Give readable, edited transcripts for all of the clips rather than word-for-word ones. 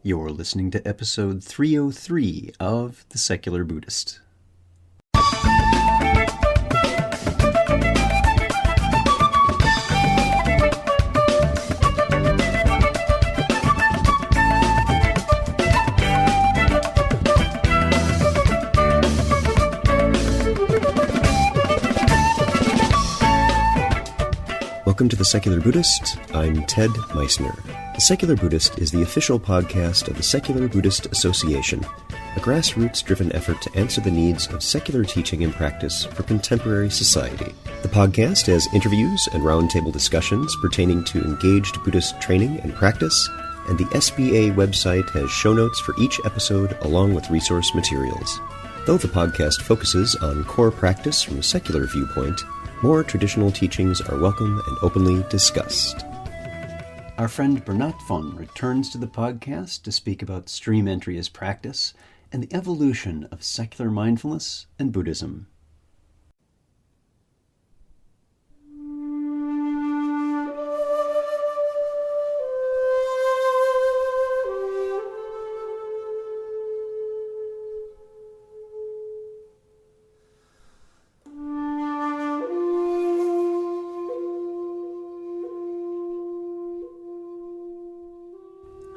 You're listening to episode 303 of The Secular Buddhist. Welcome to The Secular Buddhist. I'm Ted Meissner. The Secular Buddhist is the official podcast of the Secular Buddhist Association, a grassroots-driven effort to answer the needs of secular teaching and practice for contemporary society. The podcast has interviews and roundtable discussions pertaining to engaged Buddhist training and practice, and the SBA website has show notes for each episode along with resource materials. Though the podcast focuses on core practice from a secular viewpoint, more traditional teachings are welcome and openly discussed. Our friend Bernat returns to the podcast to speak about stream entry as practice and the evolution of secular mindfulness and Buddhism.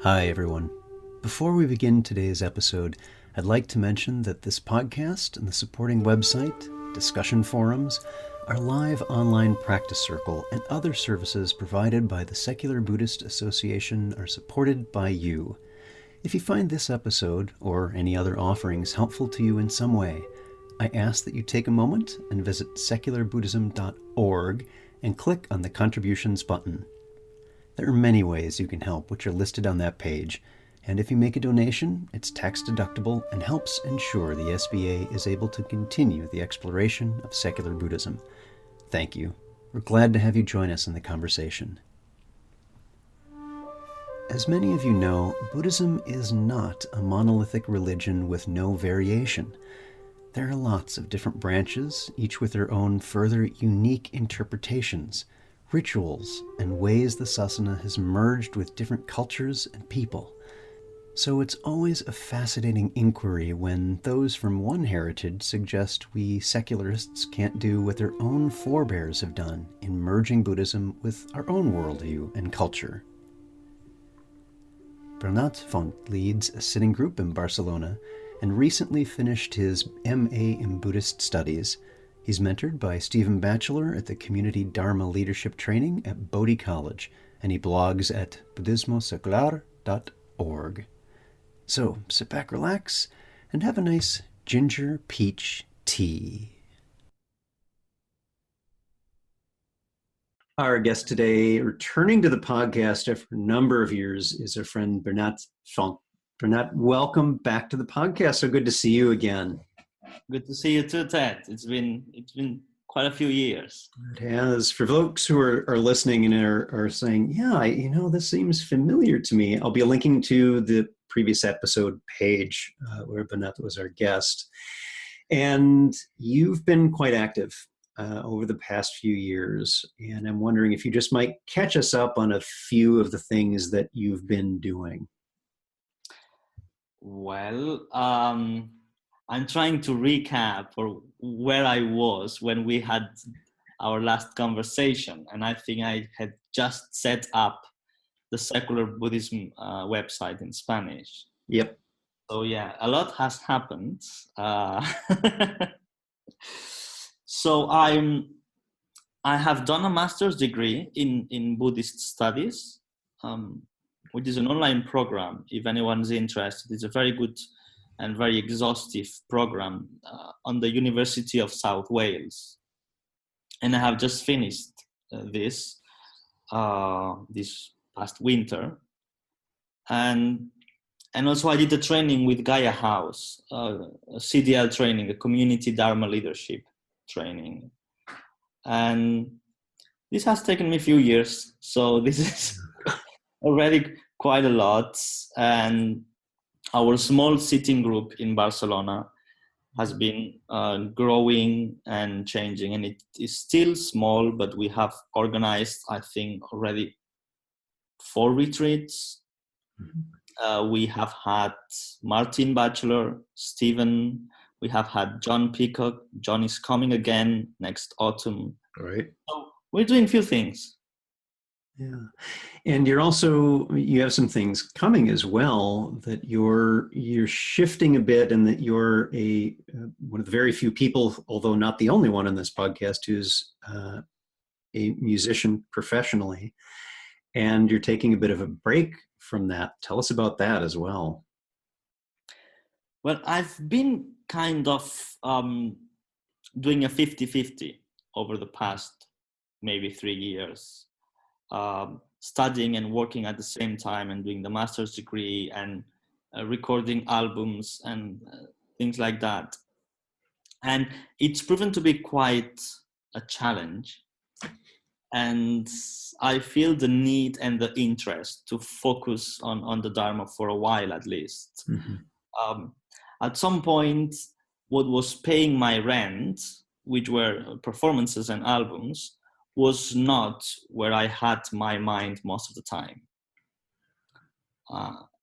Hi everyone. Before we begin today's episode, I'd like to mention that this podcast and the supporting website, discussion forums, our live online practice circle, and other services provided by the Secular Buddhist Association are supported by you. If you find this episode, or any other offerings, helpful to you in some way, I ask that you take a moment and visit secularbuddhism.org and click on the Contributions button. There are many ways you can help, which are listed on that page, and if you make a donation, it's tax-deductible and helps ensure the SBA is able to continue the exploration of secular Buddhism. Thank you. We're glad to have you join us in the conversation. As many of you know, Buddhism is not a monolithic religion with no variation. There are lots of different branches, each with their own further unique interpretations, rituals, and ways the sasana has merged with different cultures and people. So it's always a fascinating inquiry when those from one heritage suggest we secularists can't do what their own forebears have done in merging Buddhism with our own worldview and culture. Bernat leads a sitting group in Barcelona and recently finished his MA in Buddhist Studies. He's mentored by Stephen Batchelor at the Community Dharma Leadership Training at Bodhi College, and he blogs at buddhismosecular.org. So sit back, relax, and have a nice ginger peach tea. Our guest today, returning to the podcast after a number of years, is our friend Bernat Font. Bernat, welcome back to the podcast. So good to see you again. Good to see you too, Ted. It's been quite a few years. It has. For folks who are listening and are saying, yeah, this seems familiar to me, I'll be linking to the previous episode page where Bernat was our guest. And you've been quite active over the past few years. And I'm wondering if you just might catch us up on a few of the things that you've been doing. Well, I'm trying to recap or where I was when we had our last conversation. And I think I had just set up the Secular Buddhism website in Spanish. Yep. So yeah, a lot has happened. So I have done a master's degree in Buddhist studies, which is an online program. If anyone's interested, it's a very good and very exhaustive program on the University of South Wales. And I have just finished this past winter. And also I did a training with Gaia House, a CDL training, a Community Dharma Leadership training. And this has taken me a few years. So this is already quite a lot. And our small sitting group in Barcelona has been growing and changing, and it is still small, but we have organized, I think, already 4 retreats. Mm-hmm. we have had Martin Batchelor, Stephen, we have had John Peacock. John is coming again next autumn. Right. So we're doing a few things. Yeah. And you have some things coming as well that you're shifting a bit, and that you're one of the very few people, although not the only one on this podcast, who's a musician professionally, and you're taking a bit of a break from that. Tell us about that as well. Well, I've been kind of doing a 50-50 over the past maybe 3 years, studying and working at the same time, and doing the master's degree, and recording albums and things like that. And it's proven to be quite a challenge. And I feel the need and the interest to focus on the Dharma for a while at least. Mm-hmm. At some point, what was paying my rent, which were performances and albums, was not where I had my mind most of the time.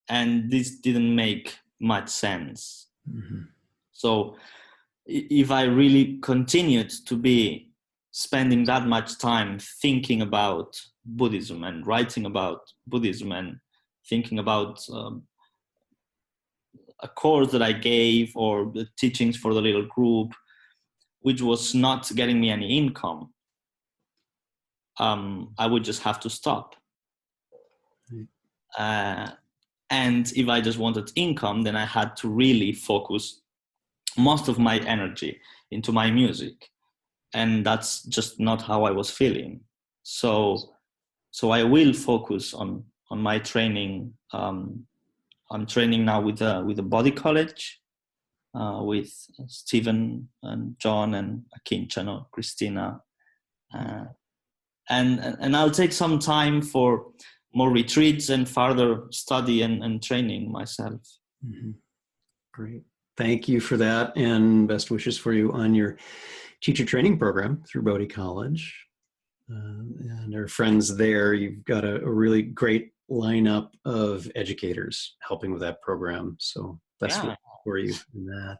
And this didn't make much sense. Mm-hmm. So if I really continued to be spending that much time thinking about Buddhism and writing about Buddhism and thinking about a course that I gave or the teachings for the little group, which was not getting me any income, I would just have to stop. And if I just wanted income, then I had to really focus most of my energy into my music. And that's just not how I was feeling. So I will focus on my training. I'm training now with a body college, with Stephen and John and Akinchano, Christina, and I'll take some time for more retreats and further study and training myself. Mm-hmm. Great. Thank you for that, and best wishes for you on your teacher training program through Bodhi College. And our friends there, you've got a really great lineup of educators helping with that program. So best wishes for you in that.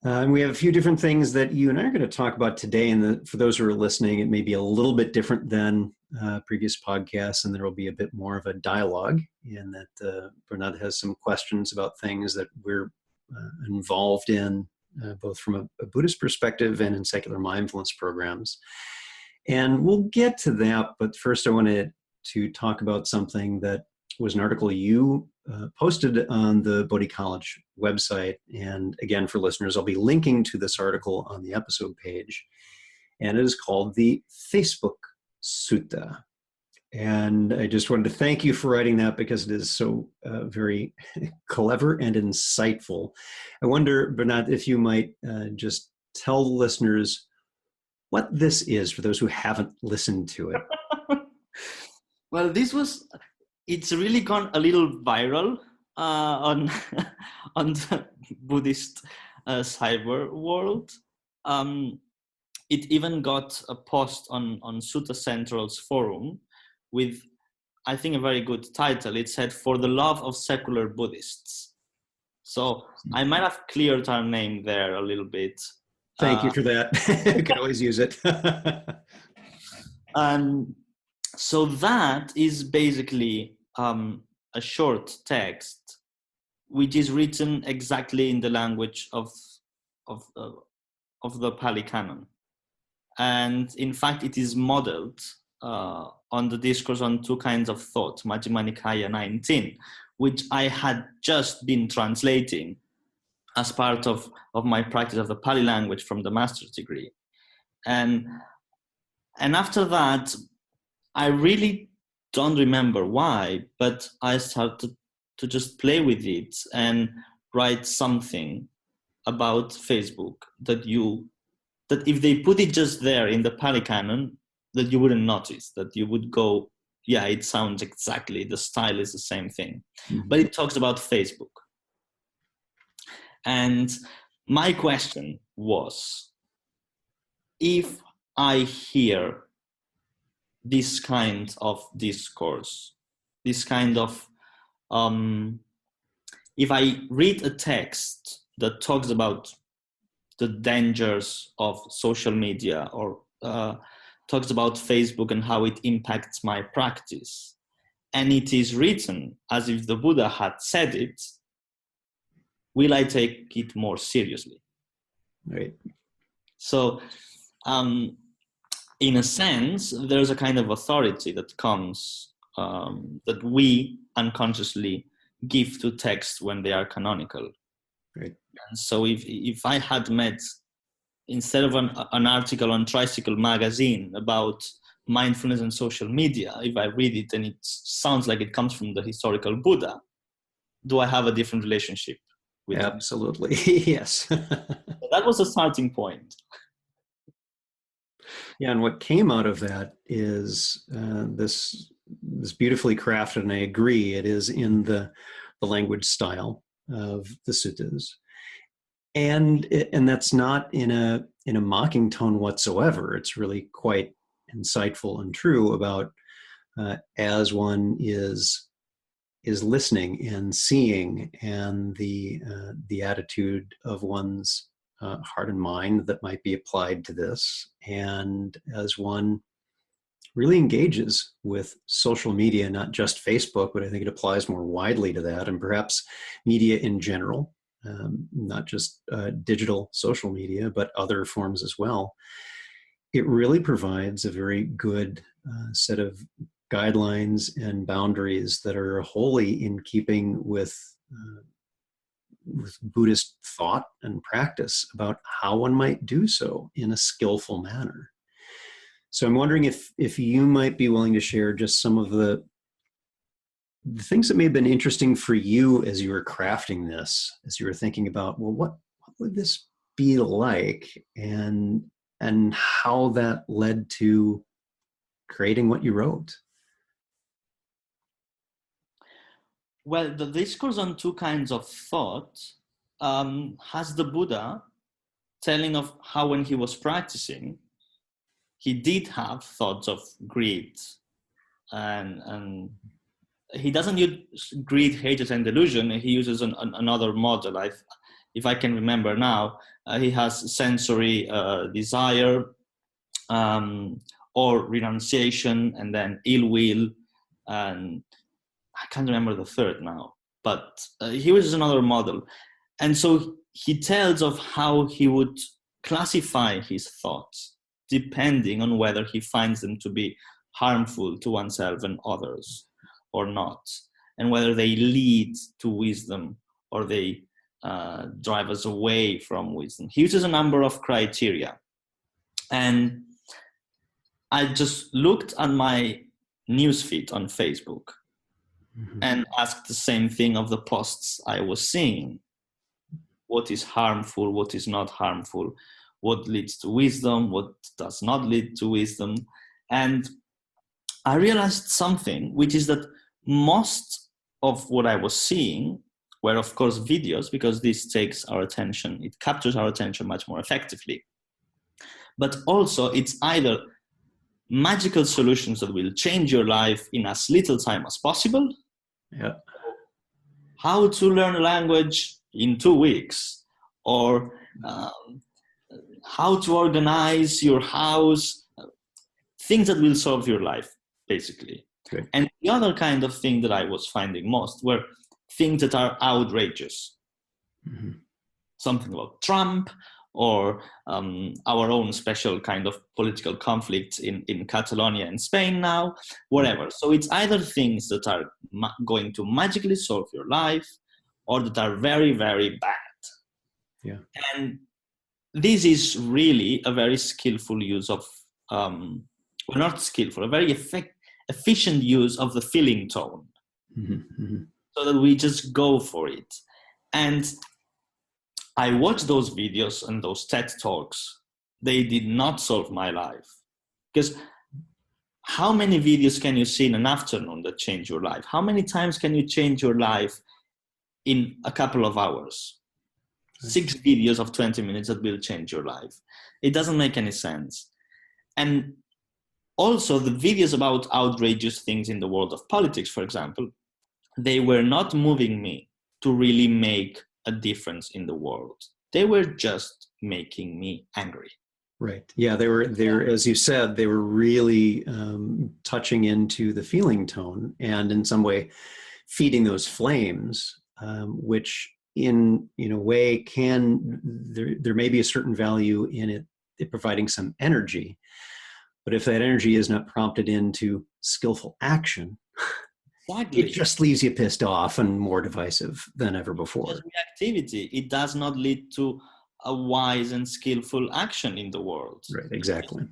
And we have a few different things that you and I are going to talk about today. And for those who are listening, it may be a little bit different than previous podcasts, and there will be a bit more of a dialogue in that Bernat has some questions about things that we're involved in, both from a Buddhist perspective and in secular mindfulness programs. And we'll get to that, but first I wanted to talk about something that was an article you posted on the Bodhi College website. And again, for listeners, I'll be linking to this article on the episode page. And it is called the Facebook Sutta. And I just wanted to thank you for writing that, because it is so very clever and insightful. I wonder, Bernat, if you might just tell the listeners what this is for those who haven't listened to it. Well, it's really gone a little viral on the Buddhist cyber world. It even got a post on Sutta Central's forum with, I think, a very good title. It said, "For the love of secular Buddhists." So I might have cleared our name there a little bit. Thank you for that. You can always use it. So that is basically a short text, which is written exactly in the language of the Pali Canon. And in fact, it is modeled on the discourse on two kinds of thought, Majjhima Nikaya 19, which I had just been translating as part of my practice of the Pali language from the master's degree. And after that, I really don't remember why, but I started to just play with it and write something about Facebook that if they put it just there in the Pali Canon, that you wouldn't notice, that you would go, yeah, it sounds exactly, the style is the same thing. Mm-hmm. But it talks about Facebook. And my question was, if I hear this kind of discourse, this kind of if I read a text that talks about the dangers of social media, or talks about Facebook and how it impacts my practice, and it is written as if the Buddha had said it, will I take it more seriously? Right. So, in a sense, there's a kind of authority that comes, that we unconsciously give to texts when they are canonical. Right. And so if I had met, instead of an article on Tricycle magazine about mindfulness and social media, if I read it and it sounds like it comes from the historical Buddha, do I have a different relationship with it? Absolutely. Yes. So that was a starting point. Yeah, and what came out of that is this beautifully crafted, and I agree, it is in the language style of the suttas, and that's not in a mocking tone whatsoever. It's really quite insightful and true about as one is listening and seeing, and the attitude of one's heart and mind that might be applied to this, and as one really engages with social media, not just Facebook, but I think it applies more widely to that, and perhaps media in general, not just digital social media, but other forms as well. It really provides a very good set of guidelines and boundaries that are wholly in keeping with Buddhist thought and practice about how one might do so in a skillful manner. So I'm wondering if you might be willing to share just some of the things that may have been interesting for you as you were crafting this, as you were thinking about, well, what would this be like, and how that led to creating what you wrote. Well, the discourse on two kinds of thought has the Buddha telling of how when he was practicing, he did have thoughts of greed, and he doesn't use greed, hatred, and delusion. He uses another model. If I can remember now, he has sensory desire, or renunciation, and then ill will, and I can't remember the third now, but he uses another model. And so he tells of how he would classify his thoughts depending on whether he finds them to be harmful to oneself and others or not, and whether they lead to wisdom or they drive us away from wisdom. He uses a number of criteria. And I just looked at my newsfeed on Facebook and asked the same thing of the posts I was seeing. What is harmful? What is not harmful? What leads to wisdom? What does not lead to wisdom? And I realized something, which is that most of what I was seeing were, of course, videos, because this takes our attention. It captures our attention much more effectively. But also, it's either magical solutions that will change your life in as little time as possible. Yeah. How to learn a language in 2 weeks, or how to organize your house, things that will solve your life, basically. Okay. And the other kind of thing that I was finding most were things that are outrageous. Mm-hmm. Something about Trump, or our own special kind of political conflict in Catalonia and Spain now, whatever. So it's either things that are going to magically solve your life, or that are very, very bad. Yeah. And this is really a very skillful use of, well, not skillful, a very efficient use of the feeling tone. Mm-hmm. Mm-hmm. So that we just go for it. And I watched those videos and those TED Talks. They did not solve my life. Because how many videos can you see in an afternoon that change your life? How many times can you change your life in a couple of hours? 6 videos of 20 minutes that will change your life. It doesn't make any sense. And also the videos about outrageous things in the world of politics, for example, they were not moving me to really make a difference in the world. They were just making me angry. Right. Yeah, they were, as you said, they were really touching into the feeling tone and in some way feeding those flames, which in a way there may be a certain value in it providing some energy. But if that energy is not prompted into skillful action, Exactly. it just leaves you pissed off and more divisive than ever before. Just reactivity. It does not lead to a wise and skillful action in the world. Right, exactly.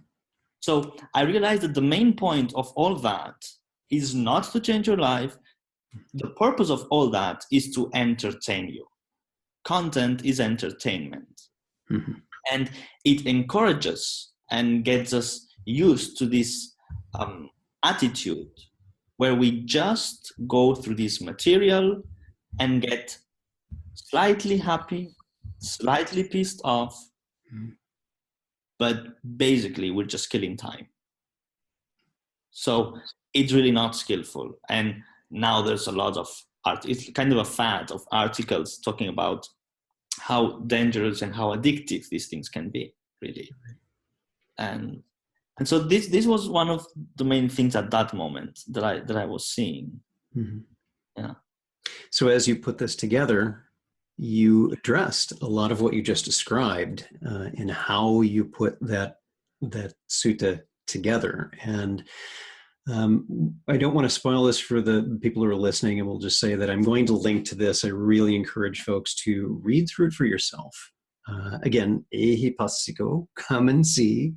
So I realized that the main point of all that is not to change your life. The purpose of all that is to entertain you. Content is entertainment. Mm-hmm. And it encourages and gets us used to this attitude where we just go through this material and get slightly happy, slightly pissed off, but basically we're just killing time. So it's really not skillful. And now there's a lot of art. It's kind of a fad of articles talking about how dangerous and how addictive these things can be, really. And so this was one of the main things at that moment that I was seeing. Mm-hmm. Yeah. So as you put this together, you addressed a lot of what you just described in how you put that sutta together. And I don't want to spoil this for the people who are listening, and we'll just say that I'm going to link to this. I really encourage folks to read through it for yourself. Again, ehipassiko, come and see.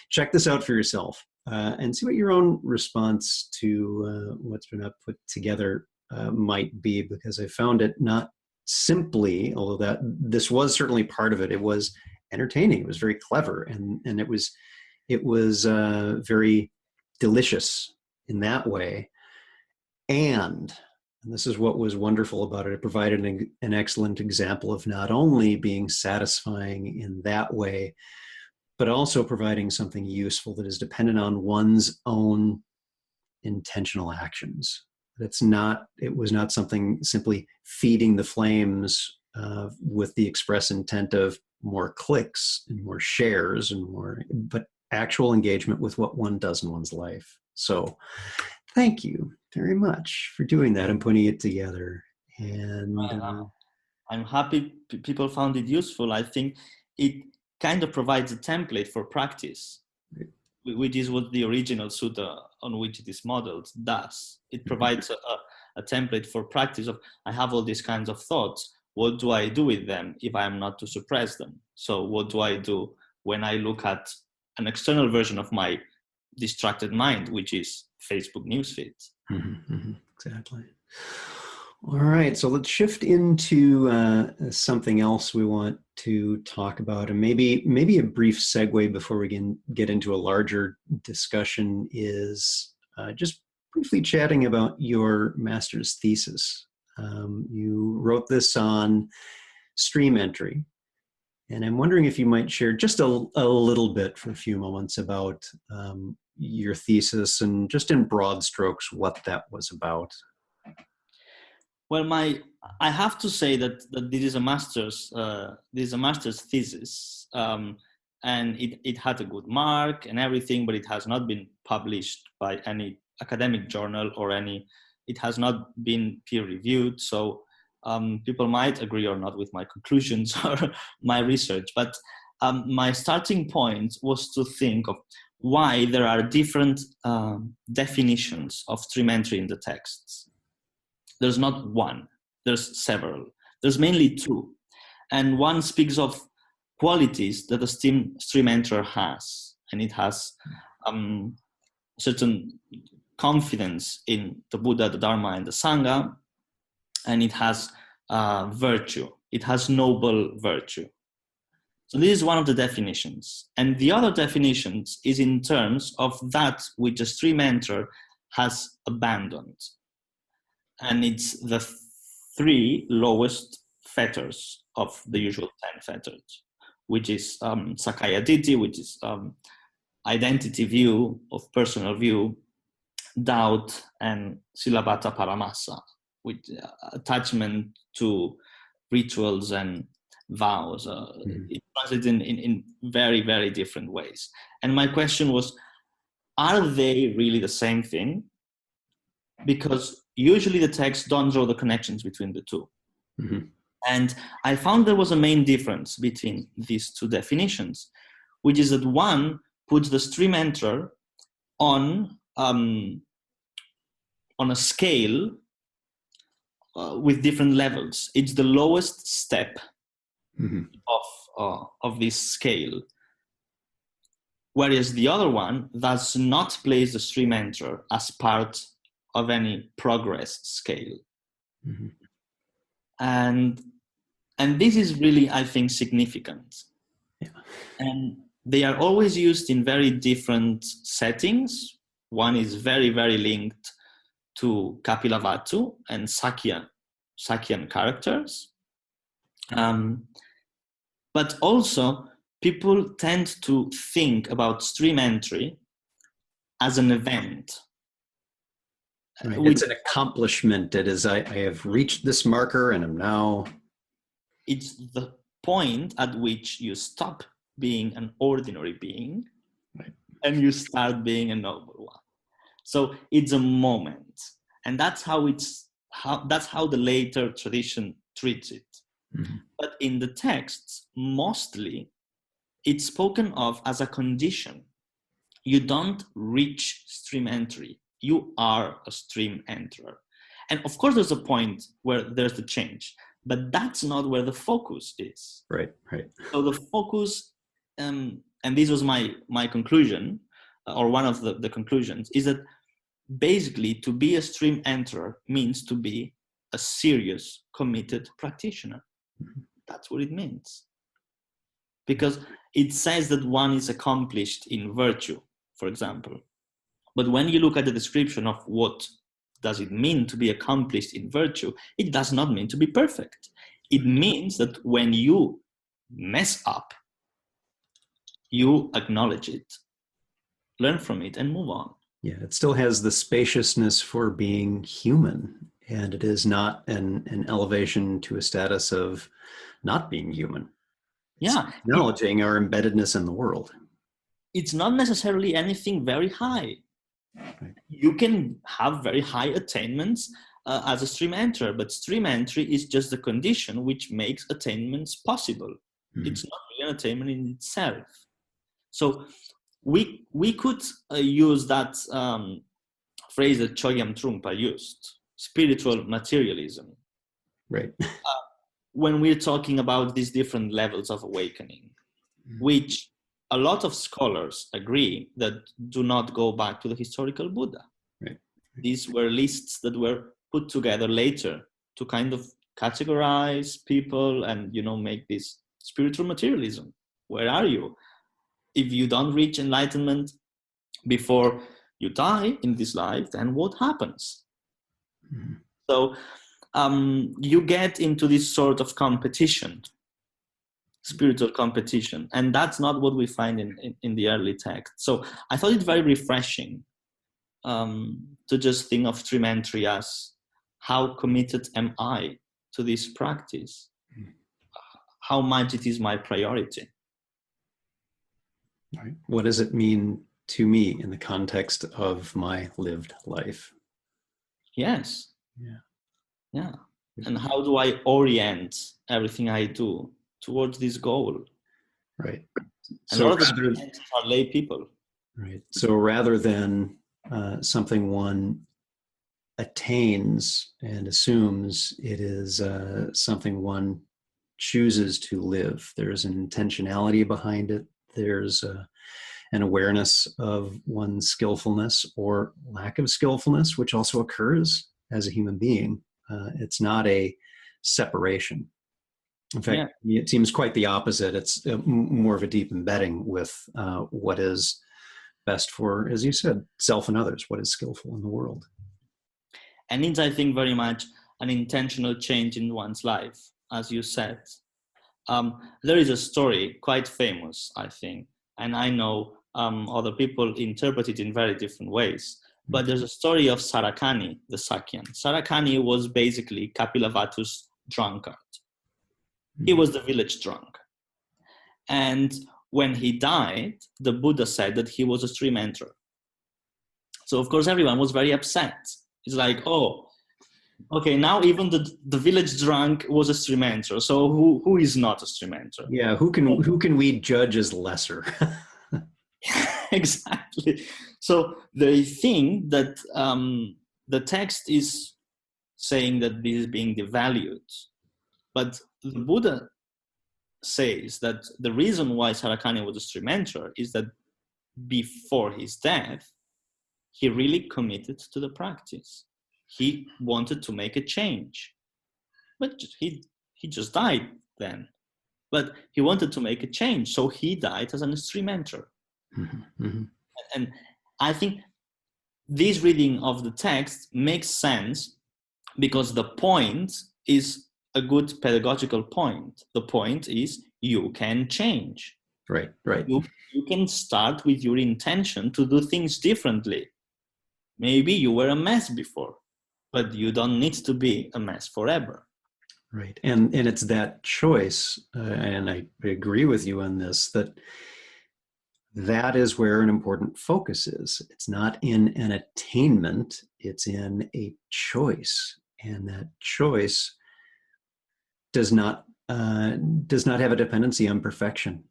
Check this out for yourself and see what your own response to what's been put together might be, because I found it not simply, although that this was certainly part of it, it was entertaining. It was very clever, and it was very delicious in that way. And this is what was wonderful about it. It provided an excellent example of not only being satisfying in that way, but also providing something useful that is dependent on one's own intentional actions. It was not something simply feeding the flames with the express intent of more clicks and more shares and more, but actual engagement with what one does in one's life. So thank you very much for doing that and putting it together. And I'm happy people found it useful. I think it kind of provides a template for practice, which is what the original sutta on which it is modeled does. It provides a template for practice of, I have all these kinds of thoughts. What do I do with them if I am not to suppress them? So what do I do when I look at an external version of my distracted mind, which is Facebook newsfeed? Mm-hmm, mm-hmm, exactly. All right, so let's shift into something else we want to talk about, and maybe a brief segue before we can get into a larger discussion is just briefly chatting about your master's thesis. You wrote this on stream entry, and I'm wondering if you might share just a little bit for a few moments about your thesis and just in broad strokes what that was about. Well, I have to say that this is a master's thesis, and it had a good mark and everything, but it has not been published by any academic journal it has not been peer reviewed. So people might agree or not with my conclusions or my research, but my starting point was to think of why there are different definitions of stream entry in the texts. There's not one, there's several. There's mainly two. And one speaks of qualities that a stream enterer has. And it has certain confidence in the Buddha, the Dharma, and the Sangha. And it has virtue. It has noble virtue. So this is one of the definitions. And the other definitions is in terms of that which a stream enterer has abandoned. And it's the 3 lowest fetters of the usual 10 fetters, which is Sakaya Ditti, which is identity view of personal view, doubt, and Silabhata Paramasa, with attachment to rituals and vows. It translates in very, very different ways. And my question was, are they really the same thing? Because usually the texts don't draw the connections between the two. Mm-hmm. And I found there was a main difference between these two definitions, which is that one puts the stream enterer on a scale with different levels. It's the lowest step of this scale. Whereas the other one does not place the stream enterer as part of any progress scale. Mm-hmm. And this is really, I think, significant. Yeah. And they are always used in very different settings. One is very, very linked to Kapilavatthu and Sakyan characters. But also, people tend to think about stream entry as an event. Right. It's an accomplishment. It is, I have reached this marker and I'm now... It's the point at which you stop being an ordinary being, right, and you start being a noble one. So it's a moment. And that's how the later tradition treats it. Mm-hmm. But in the texts, mostly it's spoken of as a condition. You don't reach stream entry. You are a stream enterer. And of course, there's a point where there's the change, but that's not where the focus is. Right, right. So the focus, and this was my conclusion, or one of the conclusions, is that basically to be a stream enterer means to be a serious, committed practitioner. Mm-hmm. That's what it means. Because it says that one is accomplished in virtue, for example. But when you look at the description of what does it mean to be accomplished in virtue, it does not mean to be perfect. It means that when you mess up, you acknowledge it, learn from it, and move on. Yeah, it still has the spaciousness for being human, and it is not an elevation to a status of not being human. It's acknowledging our embeddedness in the world. It's not necessarily anything very high. Right. You can have very high attainments as a stream enterer, but stream entry is just the condition which makes attainments possible. Mm-hmm. It's not really an attainment in itself. So we could use that phrase that Chogyam Trungpa used, spiritual materialism. Right. When we're talking about these different levels of awakening, which a lot of scholars agree that do not go back to the historical Buddha. Right. These were lists that were put together later to kind of categorize people and, make this spiritual materialism. Where are you? If you don't reach enlightenment before you die in this life, then what happens? Mm-hmm. So you get into this sort of competition, spiritual competition, and that's not what we find in the early text. So I thought it very refreshing to just think of stream entry as how committed am I to this practice, how much it is my priority. Right. What does it mean to me in the context of my lived life? Yes. Yeah. And how do I orient everything I do towards this goal? Right. And a lot of the students are lay people. Right. So rather than something one attains and assumes, it is something one chooses to live. There's an intentionality behind it. There's an awareness of one's skillfulness or lack of skillfulness, which also occurs as a human being. It's not a separation. In fact, It seems quite the opposite. It's more of a deep embedding with what is best for, as you said, self and others, what is skillful in the world. And it's, I think, very much an intentional change in one's life, as you said. There is a story, quite famous, I think, and I know other people interpret it in very different ways. But there's a story of Sarakani, the Sakyan. Sarakani was basically Kapilavastu's drunkard. He was the village drunk. And when he died, the Buddha said that he was a stream enterer. So of course everyone was very upset. It's like, oh, okay, now even the village drunk was a stream enterer. So who is not a stream enterer? Yeah, who can we judge as lesser? Exactly. So they think that the text is saying that this is being devalued, but the Buddha says that the reason why Sarakani was a stream enterer is that before his death, he really committed to the practice. He wanted to make a change, but he just died then. But he wanted to make a change, so he died as an stream enterer. Mm-hmm. Mm-hmm. And I think this reading of the text makes sense because the point is a good pedagogical point. The point is you can change. Right, right. You can start with your intention to do things differently. Maybe you were a mess before, but you don't need to be a mess forever. Right. And it's that choice, and I agree with you on this, that is where an important focus is. It's not in an attainment, it's in a choice. And that choice does not have a dependency on perfection.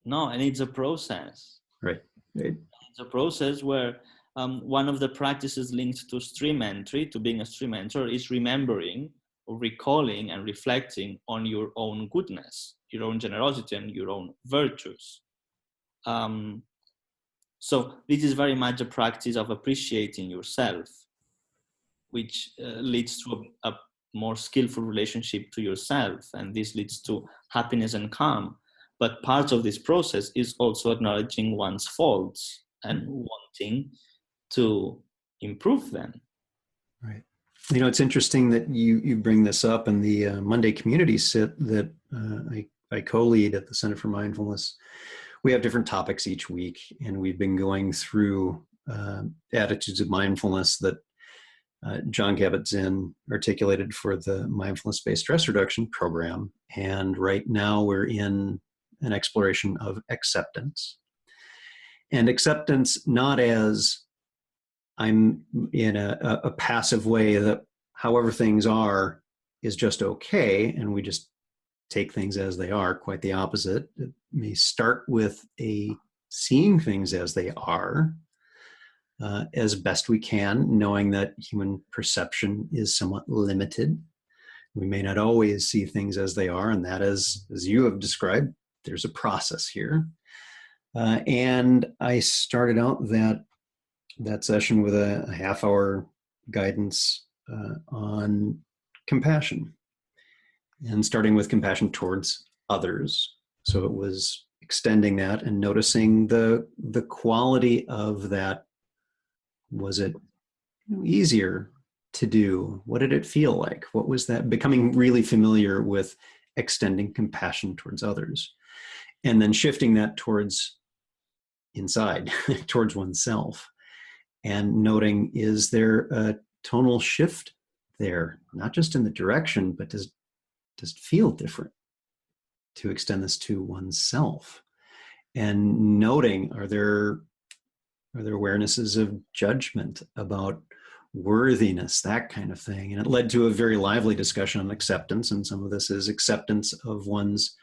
No, and it's a process. Right. It's a process where one of the practices linked to stream entry, to being a stream enterer, is remembering, or recalling and reflecting on your own goodness, your own generosity and your own virtues. So this is very much a practice of appreciating yourself, which leads to a more skillful relationship to yourself, and this leads to happiness and calm. But part of this process is also acknowledging one's faults and wanting to improve them. Right. You know, it's interesting that you bring this up in the Monday community sit that I co-lead at the Center for Mindfulness. We have different topics each week, and we've been going through attitudes of mindfulness that John Kabat-Zinn articulated for the mindfulness-based stress reduction program. And right now we're in an exploration of acceptance. And acceptance not as I'm in a passive way that however things are is just okay, and we just take things as they are. Quite the opposite. It may start with a seeing things as they are, as best we can, knowing that human perception is somewhat limited. We may not always see things as they are, and that is, as you have described, there's a process here. And I started out that session with a half-hour guidance on compassion, and starting with compassion towards others. So it was extending that and noticing the quality of that. Was it easier to do? What did it feel like? What was that? Becoming really familiar with extending compassion towards others, and then shifting that towards inside, towards oneself, and noting, is there a tonal shift there? Not just in the direction, but does it feel different to extend this to oneself? And noting, are there awarenesses of judgment about worthiness, that kind of thing? And it led to a very lively discussion on acceptance, and some of this is acceptance of one's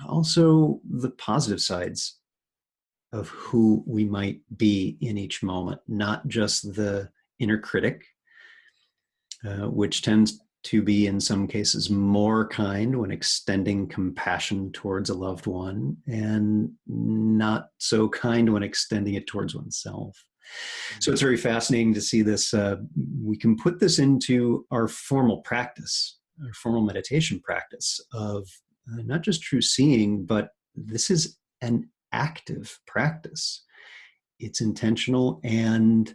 also the positive sides of who we might be in each moment, not just the inner critic, which tends to be in some cases more kind when extending compassion towards a loved one, and not so kind when extending it towards oneself. So it's very fascinating to see this. We can put this into our formal practice, our formal meditation practice of not just true seeing, but this is an active practice. It's intentional, and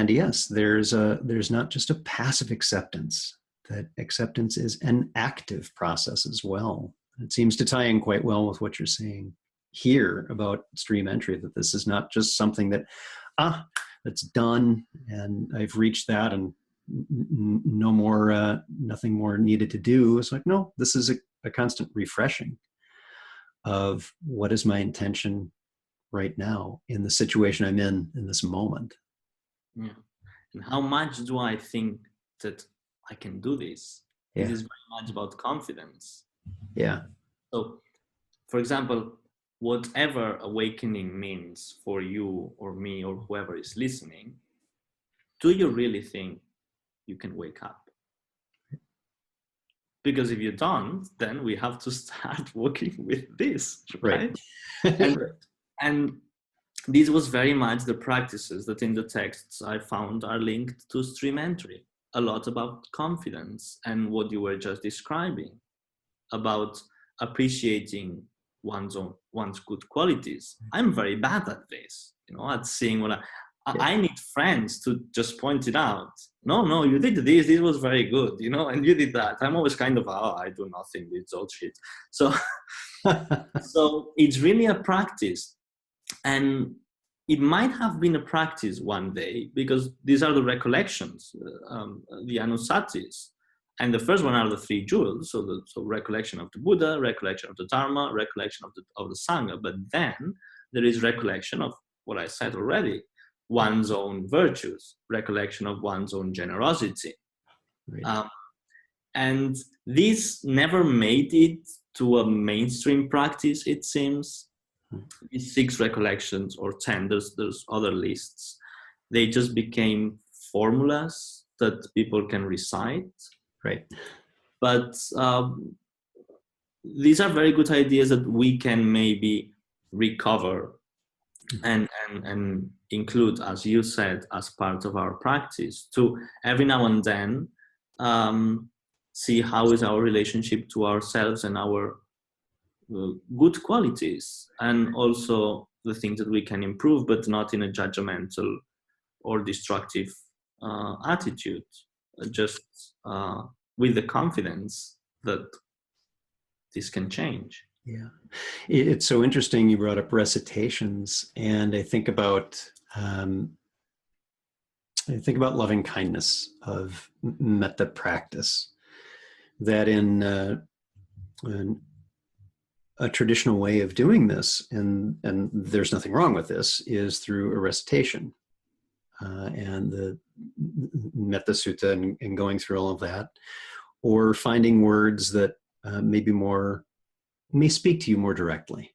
yes, there's not just a passive acceptance. That acceptance is an active process as well. It seems to tie in quite well with what you're saying hear about stream entry, that this is not just something that, that's done and I've reached that and no more, nothing more needed to do. It's like, no, this is a constant refreshing of what is my intention right now in the situation I'm in this moment. Yeah. And how much do I think that I can do this? Yeah. This is very much about confidence. Yeah. So, for example, whatever awakening means for you or me or whoever is listening, do you really think you can wake up? Because if you don't, then we have to start working with this, right? And, and this was very much the practices that in the texts I found are linked to stream entry. A lot about confidence and what you were just describing, about appreciating one's good qualities. I'm very bad at this, at seeing what I need friends to just point it out. No, you did this was very good, and you did that. I'm always kind of, I do nothing, it's all shit. So so it's really a practice. And it might have been a practice one day, because these are the recollections, the anusatis. And the first one are the three jewels, so recollection of the Buddha, recollection of the Dharma, recollection of the Sangha. But then there is recollection of what I said already, one's own virtues, recollection of one's own generosity. Right. And this never made it to a mainstream practice, it seems. These 6 recollections, or 10, there's other lists, they just became formulas that people can recite. Right. But these are very good ideas that we can maybe recover and include, as you said, as part of our practice, to every now and then see how is our relationship to ourselves and our good qualities, and also the things that we can improve, but not in a judgmental or destructive attitude, just with the confidence that this can change. Yeah. It's so interesting you brought up recitations, and I think about loving kindness, of metta practice, that in a traditional way of doing this, and there's nothing wrong with this, is through a recitation, and the Metta Sutta, and going through all of that, or finding words that may speak to you more directly.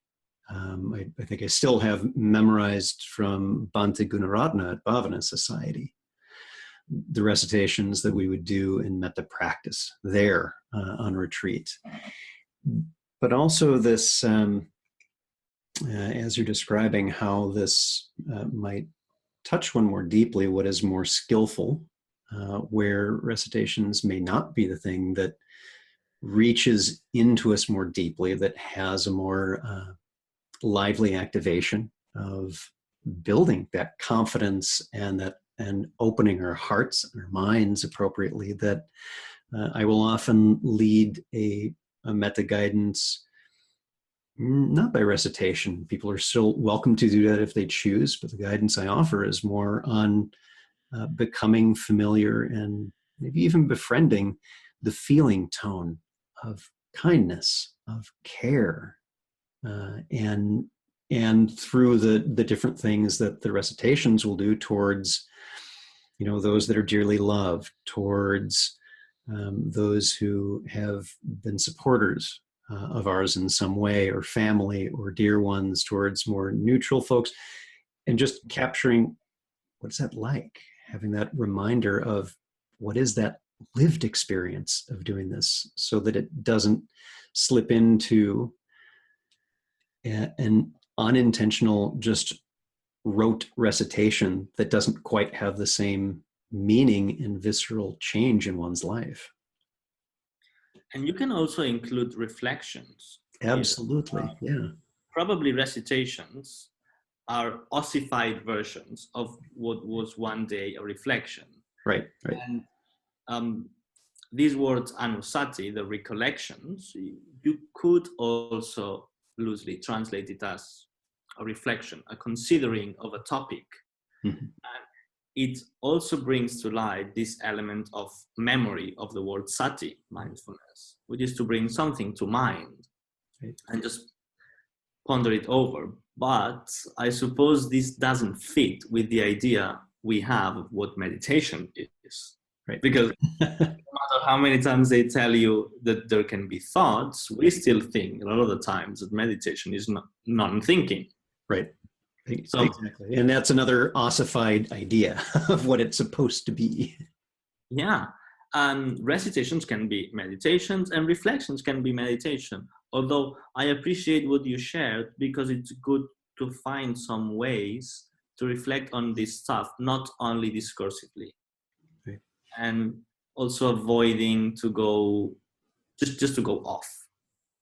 I think I still have memorized from Bhante Gunaratna at Bhavana Society the recitations that we would do in metta practice there on retreat. But also this, as you're describing how this might touch one more deeply, what is more skillful, where recitations may not be the thing that reaches into us more deeply, that has a more lively activation of building that confidence and opening our hearts and our minds appropriately, that I will often lead a metta guidance, not by recitation. People are still welcome to do that if they choose, but the guidance I offer is more on becoming familiar and maybe even befriending the feeling tone of kindness, of care, and through the different things that the recitations will do towards, those that are dearly loved, towards those who have been supporters of ours in some way, or family or dear ones, towards more neutral folks, and just capturing what's that like, having that reminder of what is that lived experience of doing this, so that it doesn't slip into an unintentional, just rote recitation that doesn't quite have the same meaning and visceral change in one's life. And you can also include reflections. Absolutely, yeah. Probably recitations are ossified versions of what was one day a reflection. Right. And these words anusati, the recollections, you could also loosely translate it as a reflection, a considering of a topic. Mm-hmm. And it also brings to light this element of memory of the word sati, mindfulness, which is to bring something to mind, Right. and just ponder it over. But I suppose this doesn't fit with the idea we have of what meditation is. Right. Because no matter how many times they tell you that there can be thoughts, we still think a lot of the times that meditation is not non-thinking. Right. So, exactly. And that's another ossified idea of what it's supposed to be. yeah. And recitations can be meditations and reflections can be meditation. Although I appreciate what you shared, because it's good to find some ways to reflect on this stuff, not only discursively. Right. And also avoiding to go, just to go off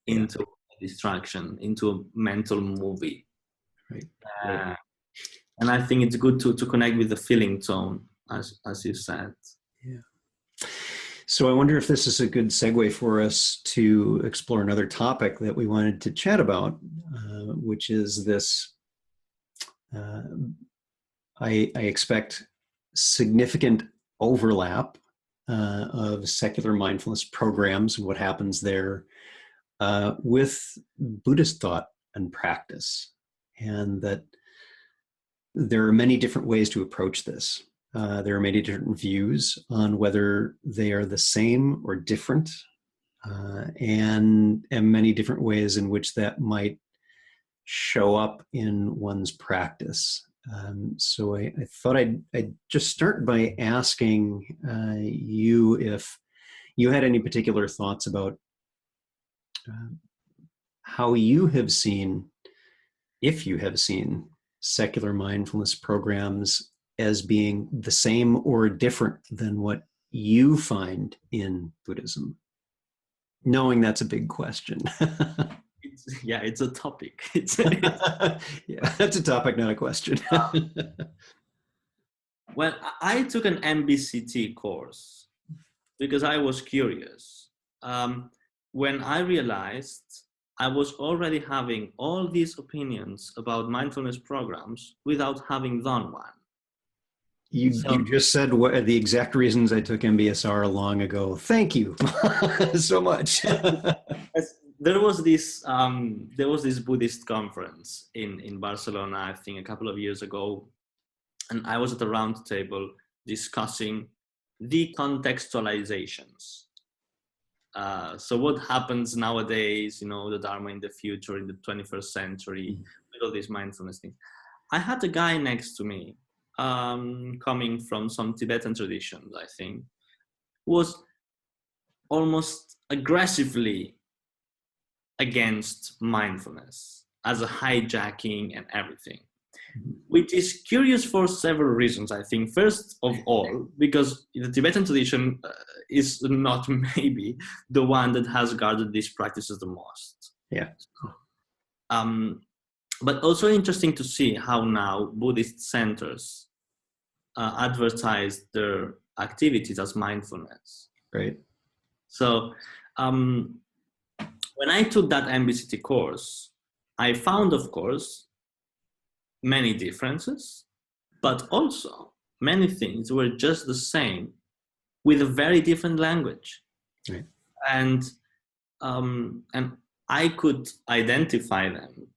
into a distraction, into a mental movie. Right. And I think it's good to connect with the feeling tone, as you said. Yeah. So I wonder if this is a good segue for us to explore another topic that we wanted to chat about, which is this. I expect significant overlap of secular mindfulness programs and what happens there with Buddhist thought and practice, and that there are many different ways to approach this. There are many different views on whether they are the same or different, and many different ways in which that might show up in one's practice. So I thought I'd just start by asking you if you had any particular thoughts about how you have seen, if you have seen, secular mindfulness programs as being the same or different than what you find in Buddhism. Knowing that's a big question. It's a topic. Yeah, that's a topic, not a question. Well, I took an MBCT course because I was curious. When I realized I was already having all these opinions about mindfulness programs without having done one. You just said what the exact reasons I took MBSR long ago. Thank you so much. There was this Buddhist conference in Barcelona, I think a couple of years ago, and I was at a round table discussing decontextualizations. So what happens nowadays, the Dharma in the future, in the 21st century, with all these mindfulness things. I had a guy next to me, coming from some Tibetan traditions, I think, was almost aggressively against mindfulness as a hijacking and everything, which is curious for several reasons, I think. First of all, because the Tibetan tradition is not maybe the one that has guarded these practices the most. Yeah. But also interesting to see how now Buddhist centers advertise their activities as mindfulness. Right. So when I took that MBCT course, I found, of course, many differences, but also many things were just the same with a very different language. Right. And I could identify them.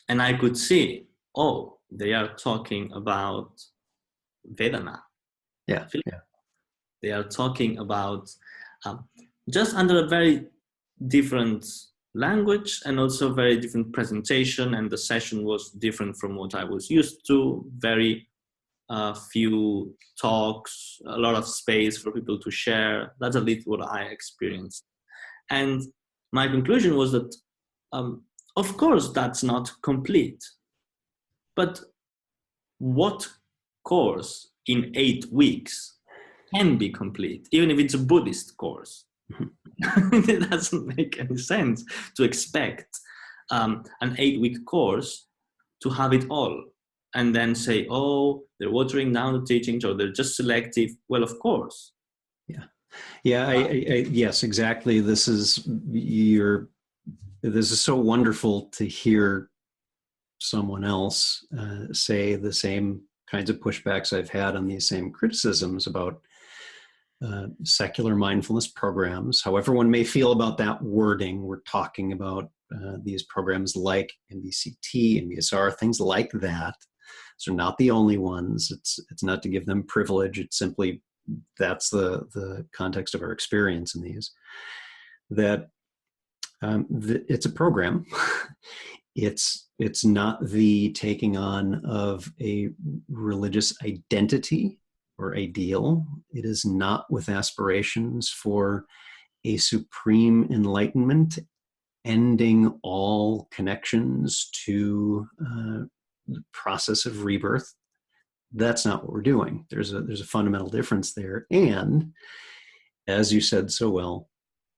And I could see, they are talking about Vedana. Yeah. Yeah. They are talking about just under a very different language and also very different presentation. And the session was different from what I was used to. Very few talks, a lot of space for people to share. That's at least what I experienced. And my conclusion was that, of course, that's not complete. But what course in 8 weeks can be complete, even if it's a Buddhist course? It doesn't make any sense to expect an 8-week course to have it all and then say, they're watering down the teachings or they're just selective. Well, of course. Yeah. Yeah. Yes, exactly. This is, you're this is so wonderful to hear someone else say the same kinds of pushbacks I've had on these same criticisms about secular mindfulness programs. However one may feel about that wording, we're talking about these programs like MBCT, MBSR, things like that. So not the only ones. It's not to give them privilege. It's simply that's the context of our experience in these. That it's a program. It's not the taking on of a religious identity or ideal. It is not with aspirations for a supreme enlightenment, ending all connections to the process of rebirth. That's not what we're doing. There's a fundamental difference there. And as you said so well,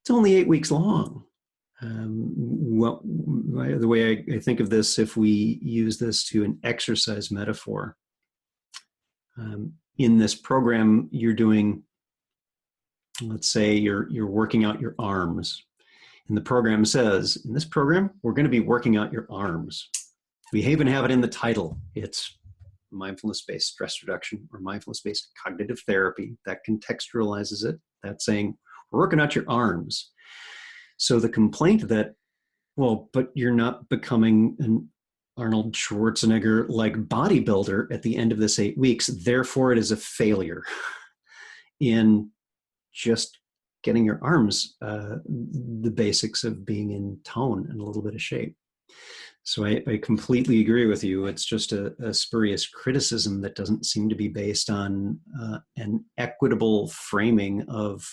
it's only 8 weeks long. The way I think of this, if we use this to an exercise metaphor, in this program, you're doing, let's say you're working out your arms. And the program says, in this program, we're going to be working out your arms. We even have it in the title. It's mindfulness-based stress reduction or mindfulness-based cognitive therapy. That contextualizes it. That's saying, we're working out your arms. So the complaint that, well, but you're not becoming an Arnold Schwarzenegger-like bodybuilder at the end of this 8 weeks, therefore it is a failure in just getting your arms, the basics of being in tone and a little bit of shape. So I completely agree with you. It's just a spurious criticism that doesn't seem to be based on an equitable framing of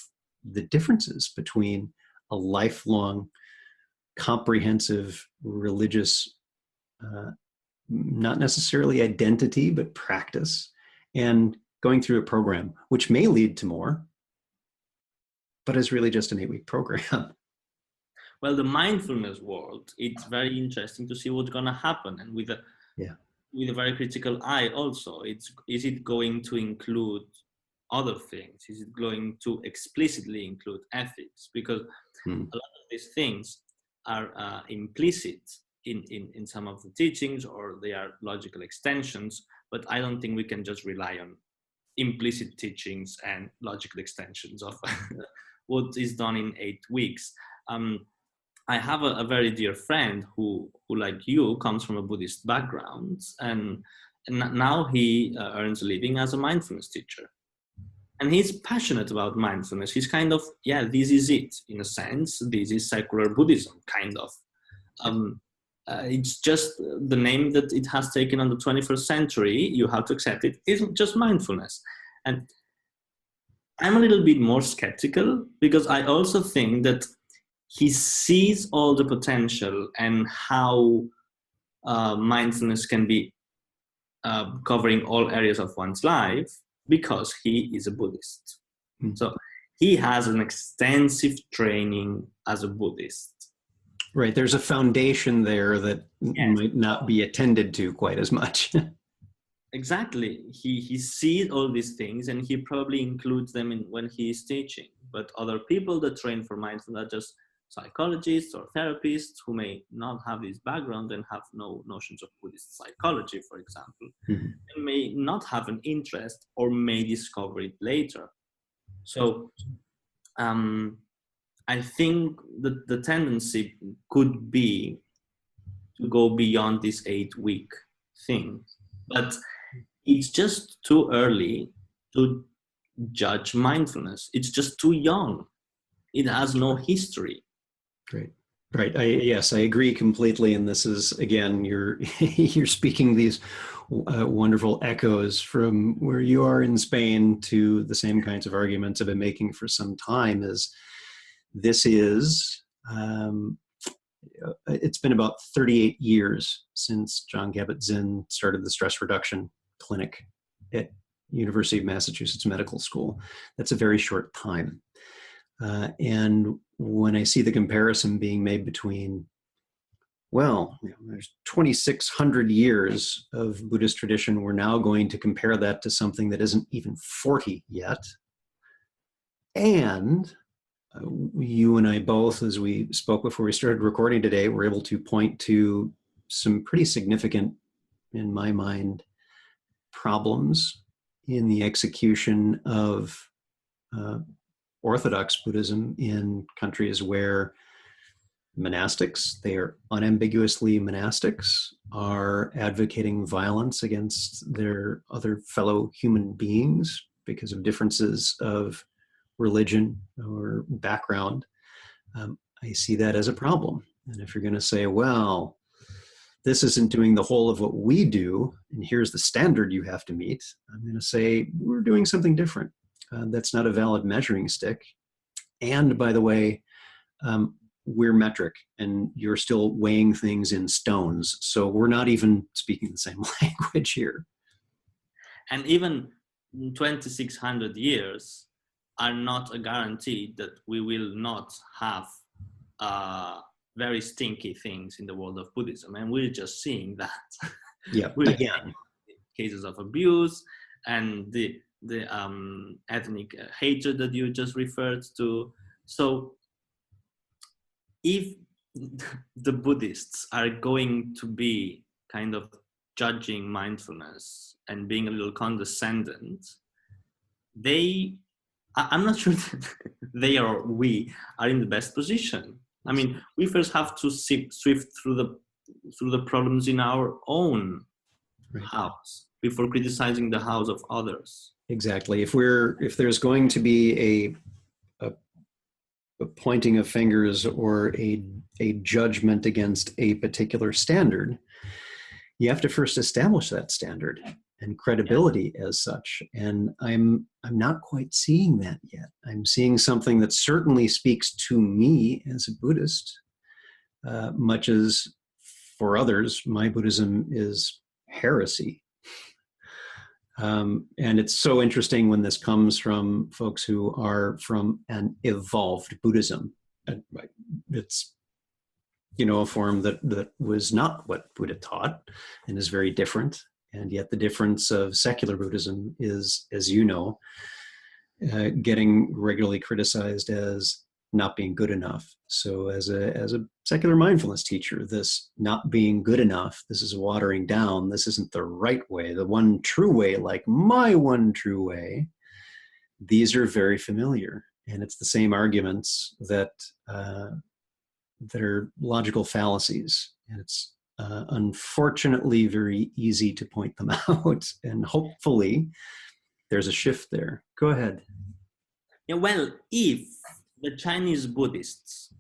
the differences between a lifelong, comprehensive religious, not necessarily identity, but practice, and going through a program, which may lead to more, but is really just an 8-week program. Well, the mindfulness world, it's very interesting to see what's going to happen, and with a very critical eye also. Is it going to include other things? Is it going to explicitly include ethics? Because a lot of these things are implicit in some of the teachings, or they are logical extensions, but I don't think we can just rely on implicit teachings and logical extensions of what is done in 8 weeks. I have a very dear friend who, like you, comes from a Buddhist background, and now he earns a living as a mindfulness teacher. And he's passionate about mindfulness. He's kind of, this is it, in a sense. This is secular Buddhism, kind of. It's just the name that it has taken on the 21st century. You have to accept it. It's just mindfulness. And I'm a little bit more skeptical, because I also think that he sees all the potential and how mindfulness can be covering all areas of one's life, because he is a Buddhist. So he has an extensive training as a Buddhist. Right. There's a foundation there that might not be attended to quite as much. Exactly. He sees all these things, and he probably includes them when he is teaching. But other people that train for mindfulness are just psychologists or therapists who may not have this background and have no notions of Buddhist psychology, for example, and may not have an interest, or may discover it later. So I think that the tendency could be to go beyond this 8-week thing, but it's just too early to judge mindfulness. It's just too young. It has no history. Great. Right. Yes, I agree completely. And this is, again, you're speaking these wonderful echoes from where you are in Spain to the same kinds of arguments I've been making for some time. It's been about 38 years since John Kabat-Zinn started the stress reduction clinic at University of Massachusetts Medical School. That's a very short time. And when I see the comparison being made between, there's 2,600 years of Buddhist tradition, we're now going to compare that to something that isn't even 40 yet. And you and I both, as we spoke before we started recording today, were able to point to some pretty significant, in my mind, problems in the execution of Orthodox Buddhism in countries where monastics, they are unambiguously monastics, are advocating violence against their other fellow human beings because of differences of religion or background. I see that as a problem. And if you're going to say, well, this isn't doing the whole of what we do, and here's the standard you have to meet, I'm going to say, we're doing something different. That's not a valid measuring stick. And by the way, we're metric, and you're still weighing things in stones. So we're not even speaking the same language here. And even 2,600 years are not a guarantee that we will not have very stinky things in the world of Buddhism. And we're just seeing that. Yeah, again. Cases of abuse and the ethnic hatred that you just referred to. So if the Buddhists are going to be kind of judging mindfulness and being a little condescending, I'm not sure that they or we are in the best position. I mean, we first have to sift through the problems in our own house before criticizing the house of others. Exactly. If there's going to be a pointing of fingers or a judgment against a particular standard, you have to first establish that standard and credibility as such. And I'm not quite seeing that yet. I'm seeing something that certainly speaks to me as a Buddhist, much as for others, my Buddhism is heresy. And it's so interesting when this comes from folks who are from an evolved Buddhism. It's, a form that was not what Buddha taught and is very different. And yet the difference of secular Buddhism is, as you know, getting regularly criticized as not being good enough. So as a secular mindfulness teacher, this not being good enough, this is watering down, this isn't the right way, the one true way, like my one true way, these are very familiar. And it's the same arguments that are logical fallacies. And it's unfortunately very easy to point them out. And hopefully there's a shift there. Go ahead. Yeah, well, if the Chinese Buddhists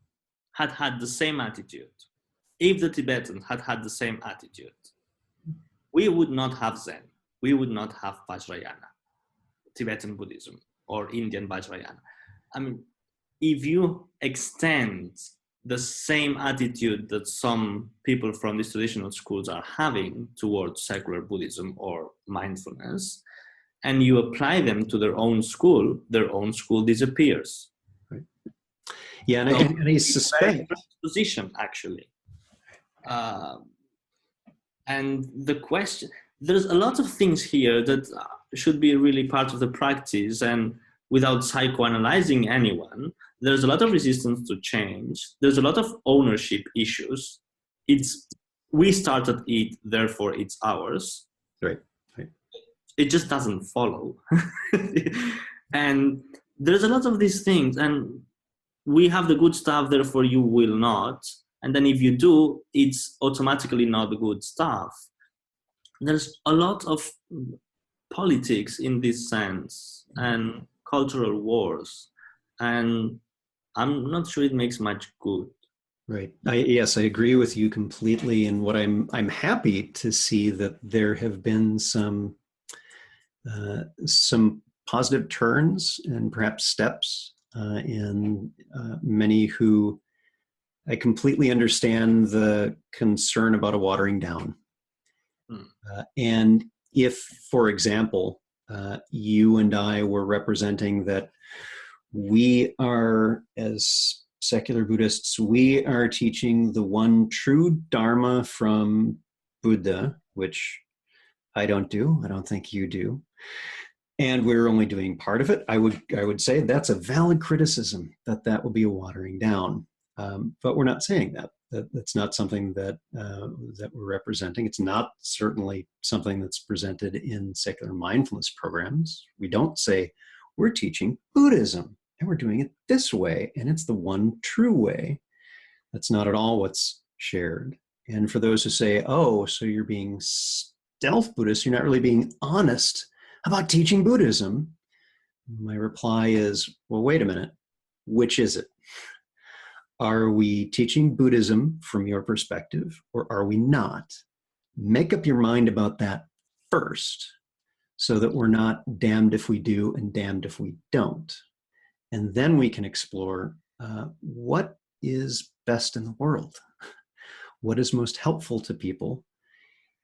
had the same attitude, if the Tibetans had the same attitude, we would not have Zen. We would not have Vajrayana, Tibetan Buddhism, or Indian Vajrayana. I mean, if you extend the same attitude that some people from these traditional schools are having towards secular Buddhism or mindfulness, and you apply them to their own school disappears. Right. Yeah, and I suspect position actually. And the question, there's a lot of things here that should be really part of the practice, and without psychoanalyzing anyone, there's a lot of resistance to change. There's a lot of ownership issues. We started it, therefore it's ours. Right. It just doesn't follow. And there's a lot of these things, and we have the good stuff, therefore you will not. And then if you do, it's automatically not the good stuff. There's a lot of politics in this sense and cultural wars. And I'm not sure it makes much good. Right. Yes, I agree with you completely. And what I'm happy to see that there have been some positive turns and perhaps steps in many who I completely understand the concern about a watering down. And if, for example, you and I were representing that we are, as secular Buddhists, we are teaching the one true Dharma from Buddha, which I don't do, I don't think you do. and we're only doing part of it, I would say that's a valid criticism, that will be a watering down. But we're not saying that. That's not something that we're representing. It's not certainly something that's presented in secular mindfulness programs. We don't say we're teaching Buddhism and we're doing it this way, and it's the one true way. That's not at all what's shared. And for those who say, oh, so you're being stealth Buddhist, you're not really being honest about teaching Buddhism, my reply is, well, wait a minute. Which is it? Are we teaching Buddhism from your perspective, or are we not? Make up your mind about that first, so that we're not damned if we do and damned if we don't. And then we can explore what is best in the world, what is most helpful to people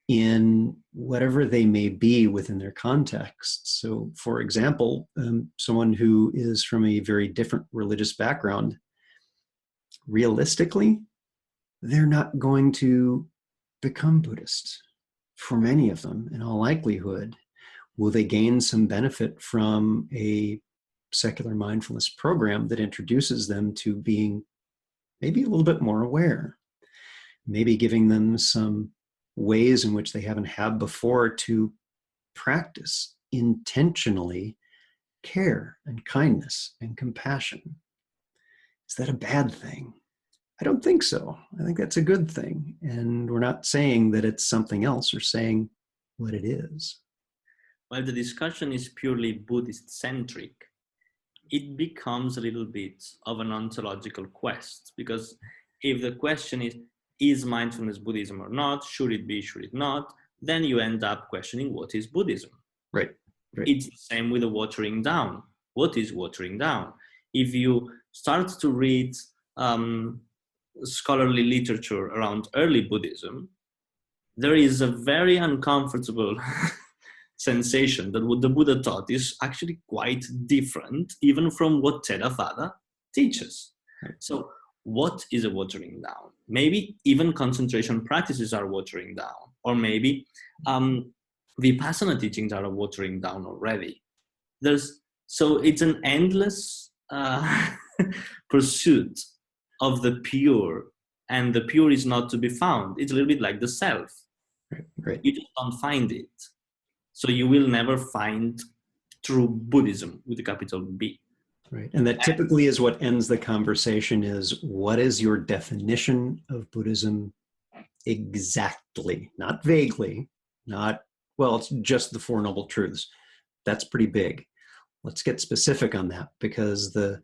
in whatever they may be within their context. So, for example, someone who is from a very different religious background, realistically, they're not going to become Buddhist. For many of them, in all likelihood, will they gain some benefit from a secular mindfulness program that introduces them to being maybe a little bit more aware, maybe giving them some ways in which they haven't had before to practice intentionally care and kindness and compassion. Is that a bad thing? I don't think so. I think that's a good thing. And we're not saying that it's something else. We're saying what it is. While the discussion is purely Buddhist-centric, it becomes a little bit of an ontological quest, because if the question is mindfulness Buddhism or not, should it be, should it not, then you end up questioning what is Buddhism. Right. It's the same with the watering down. What is watering down? If you start to read scholarly literature around early Buddhism, there is a very uncomfortable sensation that what the Buddha taught is actually quite different even from what Theravada teaches. So what is a watering down? Maybe even concentration practices are watering down, or maybe Vipassana teachings are watering down already. So it's an endless pursuit of the pure, and the pure is not to be found. It's a little bit like the self. Right. You just don't find it. So you will never find true Buddhism with a capital B. Right. And that typically is what ends the conversation is, what is your definition of Buddhism exactly? Not vaguely, not, well, it's just the Four Noble Truths. That's pretty big. Let's get specific on that, because the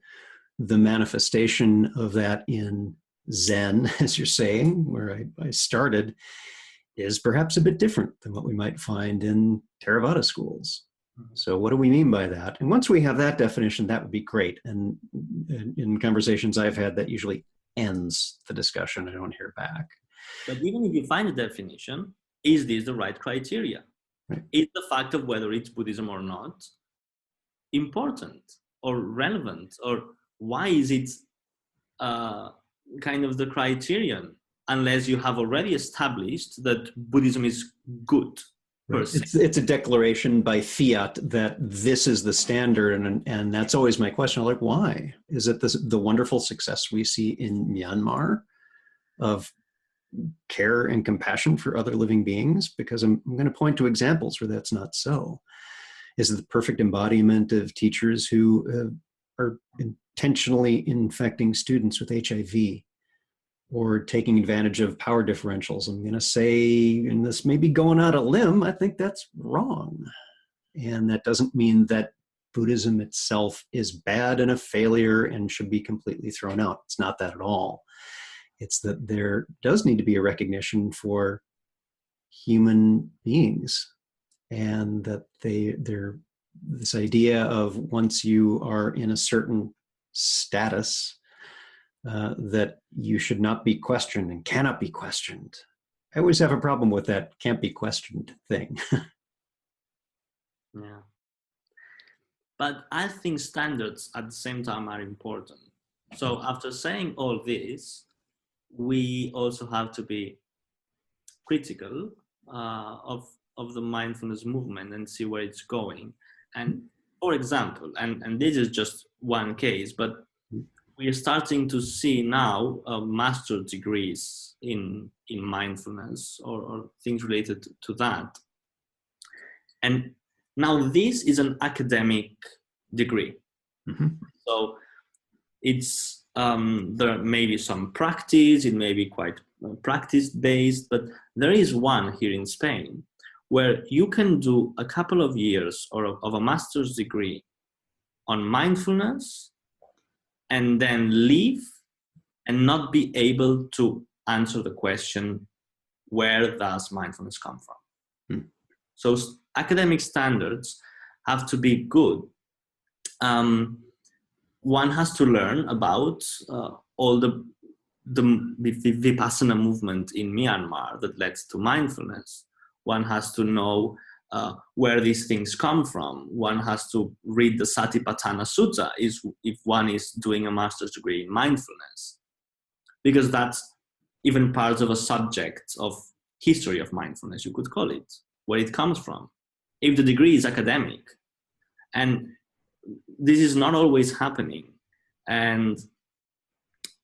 manifestation of that in Zen, as you're saying, where I started, is perhaps a bit different than what we might find in Theravada schools. So what do we mean by that? And once we have that definition, that would be great. And in conversations I've had, that usually ends the discussion. I don't hear back. But even if you find a definition, is this the right criteria? Right. Is the fact of whether it's Buddhism or not important or relevant? Or why is it kind of the criterion, unless you have already established that Buddhism is good? Right. It's a declaration by fiat that this is the standard, and that's always my question. I'm like, why? Is it the wonderful success we see in Myanmar of care and compassion for other living beings? Because I'm going to point to examples where that's not so. Is it the perfect embodiment of teachers who are intentionally infecting students with HIV? Or taking advantage of power differentials? I'm going to say, and this may be going out a limb, I think that's wrong. And that doesn't mean that Buddhism itself is bad and a failure and should be completely thrown out. It's not that at all. It's that there does need to be a recognition for human beings, and that they're this idea of once you are in a certain status, that you should not be questioned and cannot be questioned. I always have a problem with that can't be questioned thing. Yeah. But I think standards at the same time are important. So after saying all this, we also have to be critical of the mindfulness movement and see where it's going. And for example, and this is just one case, but we are starting to see now master degrees in mindfulness or things related to that. And now this is an academic degree. Mm-hmm. So it's there may be some practice, it may be quite practice based, but there is one here in Spain where you can do a couple of years of a master's degree on mindfulness and then leave and not be able to answer the question, where does mindfulness come from? So academic standards have to be good. One has to learn about all the Vipassana movement in Myanmar that led to mindfulness. One has to know where these things come from. One has to read the Satipatthana Sutta if one is doing a master's degree in mindfulness, because that's even part of a subject of history of mindfulness, you could call it, where it comes from, if the degree is academic. And this is not always happening. And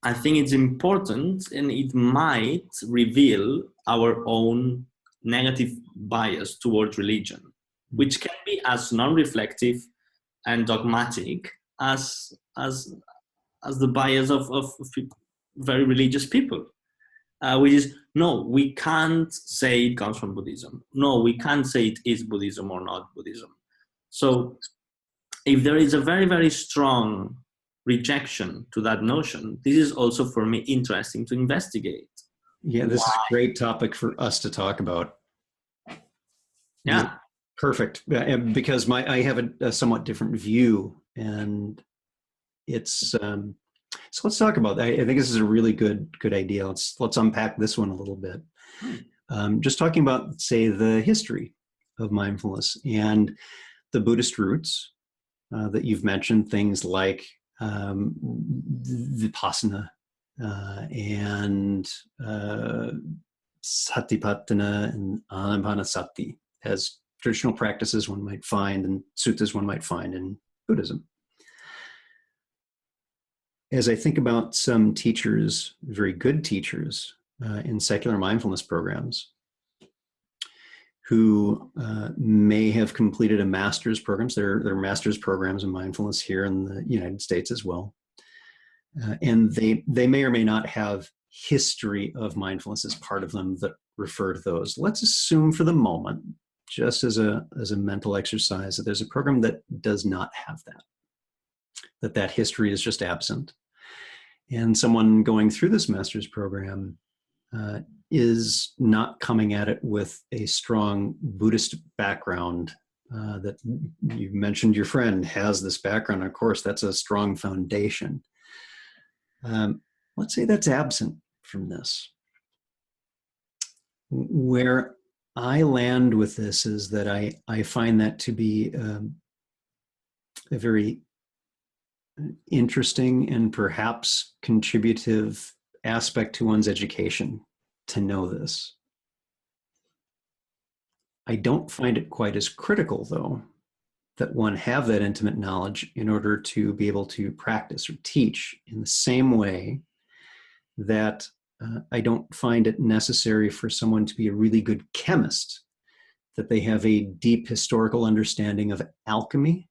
I think it's important, and it might reveal our own negative bias towards religion, which can be as non-reflective and dogmatic as the bias of very religious people, which is, no, we can't say it comes from Buddhism. No, we can't say it is Buddhism or not Buddhism. So if there is a very, very strong rejection to that notion, this is also for me interesting to investigate. Yeah, this is a great topic for us to talk about. Yeah. Perfect. Because I have a somewhat different view, and it's so let's talk about that. I think this is a really good idea. Let's unpack this one a little bit. Just talking about, say, the history of mindfulness and the Buddhist roots that you've mentioned, things like Vipassana and Satipatthana and Anapanasati as traditional practices one might find, and suttas one might find in Buddhism. As I think about some teachers, very good teachers in secular mindfulness programs, who may have completed a master's program. So there are master's programs in mindfulness here in the United States as well. And they may or may not have history of mindfulness as part of them that refer to those. Let's assume for the moment, just as a mental exercise, that there's a program that does not have that history is just absent. And someone going through this master's program is not coming at it with a strong Buddhist background. That you mentioned your friend has this background. Of course, that's a strong foundation. Let's say that's absent from this. Where I land with this is that I find that to be a very interesting and perhaps contributive aspect to one's education to know this. I don't find it quite as critical, though, that one have that intimate knowledge in order to be able to practice or teach in the same way that I don't find it necessary for someone to be a really good chemist, that they have a deep historical understanding of alchemy.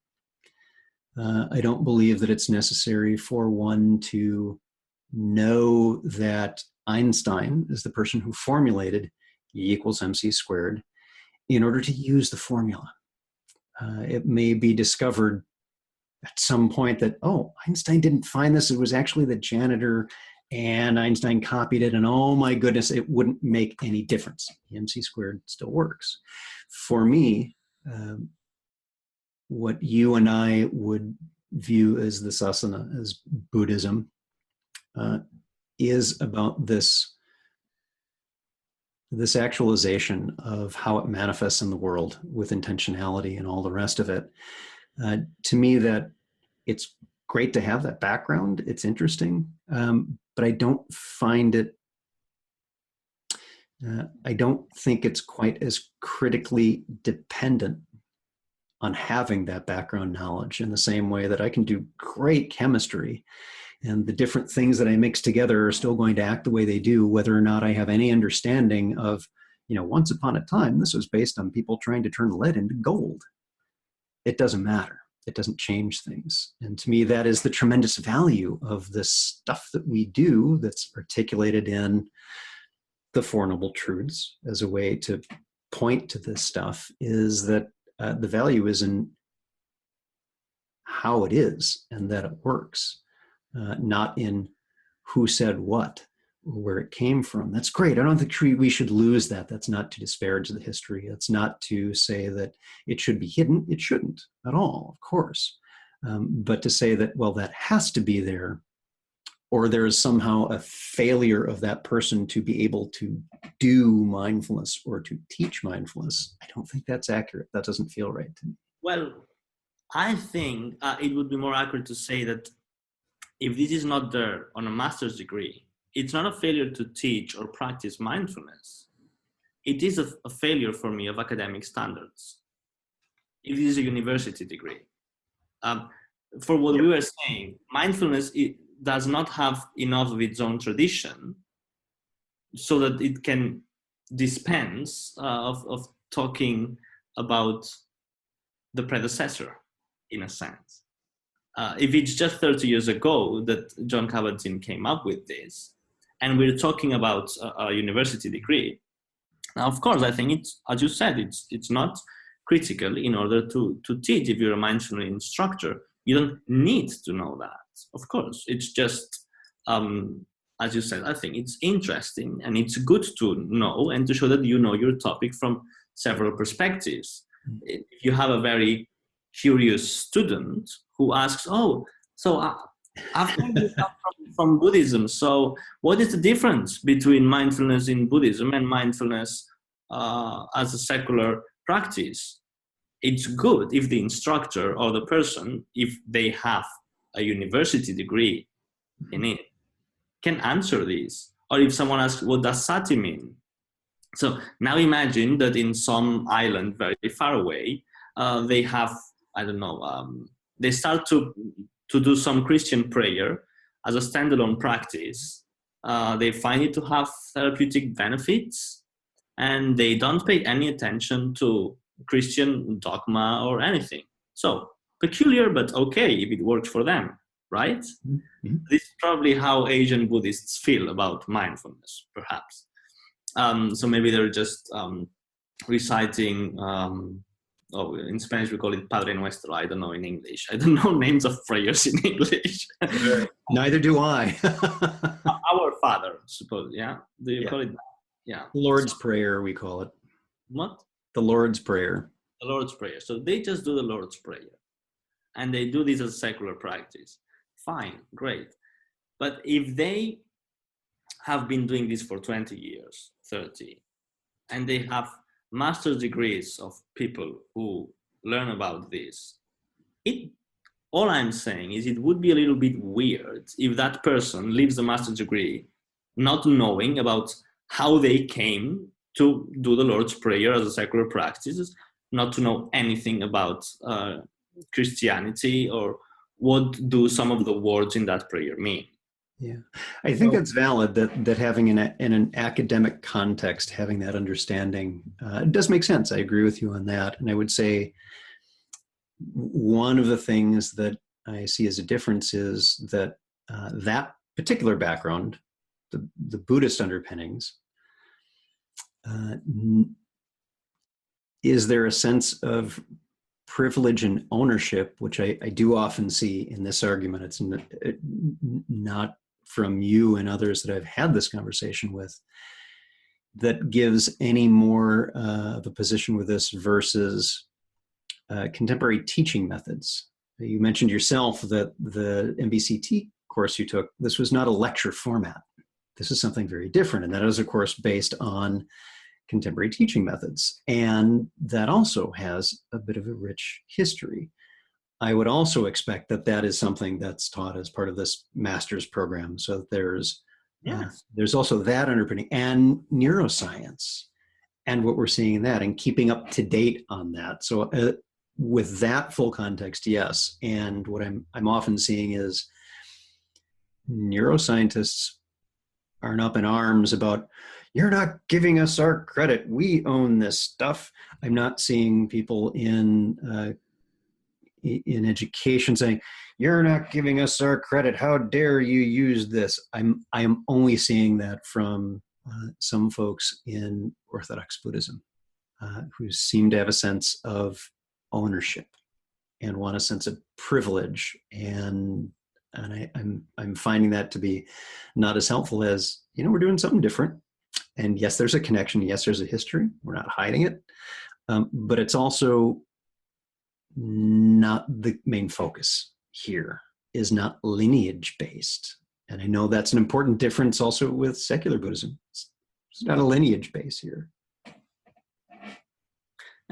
I don't believe that it's necessary for one to know that Einstein is the person who formulated E equals mc squared in order to use the formula. It may be discovered at some point that, oh, Einstein didn't find this. It was actually the janitor, and Einstein copied it, and oh my goodness, it wouldn't make any difference. MC squared still works. For me, what you and I would view as the sasana, as Buddhism, is about this actualization of how it manifests in the world with intentionality and all the rest of it. To me, that it's great to have that background. It's interesting, but I don't find it, I don't think it's quite as critically dependent on having that background knowledge, in the same way that I can do great chemistry and the different things that I mix together are still going to act the way they do, whether or not I have any understanding of, once upon a time, this was based on people trying to turn lead into gold. It doesn't matter. It doesn't change things. And to me, that is the tremendous value of this stuff that we do, that's articulated in the Four Noble Truths as a way to point to this stuff, is that the value is in how it is and that it works, not in who said what, or where it came from. That's great. I don't think we should lose that. That's not to disparage the history. That's not to say that it should be hidden. It shouldn't at all, of course. But to say that, well, that has to be there, or there is somehow a failure of that person to be able to do mindfulness or to teach mindfulness, I don't think that's accurate. That doesn't feel right to me. Well, I think it would be more accurate to say that if this is not there on a master's degree, it's not a failure to teach or practice mindfulness. It is a failure for me of academic standards. It is a university degree. For what we were saying, mindfulness, it does not have enough of its own tradition so that it can dispense of talking about the predecessor, in a sense. If it's just 30 years ago that John Kabat-Zinn came up with this, and we're talking about a university degree, now, of course, I think it's, as you said, it's not critical in order to teach. If you're a mindfulness instructor, you don't need to know that. Of course, it's just, as you said, I think it's interesting and it's good to know and to show that you know your topic from several perspectives. If you have a very curious student who asks, oh, so after you come from Buddhism, so what is the difference between mindfulness in Buddhism and mindfulness as a secular practice? It's good if the instructor or the person, if they have a university degree in it, can answer this. Or if someone asks, what does sati mean? So now imagine that in some island very far away, they have, I don't know, they start to do some Christian prayer as a standalone practice. They find it to have therapeutic benefits, and they don't pay any attention to Christian dogma or anything. So peculiar, but okay if it works for them, right? Mm-hmm. This is probably how Asian Buddhists feel about mindfulness, perhaps. So maybe they're just reciting, in Spanish we call it Padre Nuestro. I don't know in English. I don't know names of prayers in English. Neither do I. Our Father, suppose, yeah? Do you call it that? Yeah. Lord's Prayer, we call it. What? The Lord's Prayer. The Lord's Prayer. So they just do the Lord's Prayer. And they do this as a secular practice. Fine, great. But if they have been doing this for 20 years, 30, and they have master's degrees of people who learn about this, all I'm saying is it would be a little bit weird if that person leaves the master's degree not knowing about how they came to do the Lord's Prayer as a secular practice, not to know anything about Christianity or what do some of the words in that prayer mean. Yeah, I think that's valid, that having in an academic context, having that understanding does make sense. I agree with you on that. And I would say one of the things that I see as a difference is that that particular background, the Buddhist underpinnings, is there a sense of privilege and ownership, which I do often see in this argument. It's not from you and others that I've had this conversation with, that gives any more of a position with this versus contemporary teaching methods. You mentioned yourself that the MBCT course you took, this was not a lecture format. This is something very different. And that is, of course, based on contemporary teaching methods. And that also has a bit of a rich history. I would also expect that that is something that's taught as part of this master's program. So there's also that underpinning, and neuroscience and what we're seeing in that, and keeping up to date on that. So with that full context, yes. And what I'm often seeing is neuroscientists aren't up in arms about, you're not giving us our credit, we own this stuff. I'm not seeing people in education saying, you're not giving us our credit, how dare you use this. I'm only seeing that from some folks in Orthodox Buddhism who seem to have a sense of ownership and want a sense of privilege, and I'm finding that to be not as helpful as, we're doing something different. And yes, there's a connection. Yes, there's a history. We're not hiding it. But it's also not the main focus here, is not lineage based. And I know that's an important difference also with secular Buddhism. It's not a lineage base here.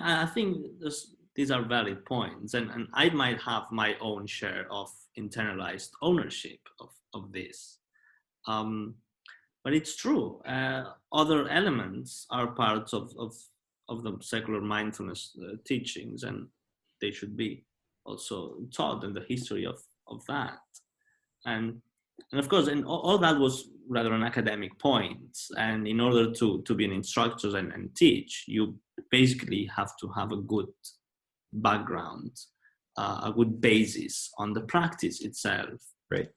I think these are valid points, and I might have my own share of internalized ownership of this. But it's true. Other elements are parts of the secular mindfulness teachings, and they should be also taught in the history of that. And of course, and all that was rather an academic point. And in order to be an instructor and teach, you basically have to have a good background, a good basis on the practice itself. Right.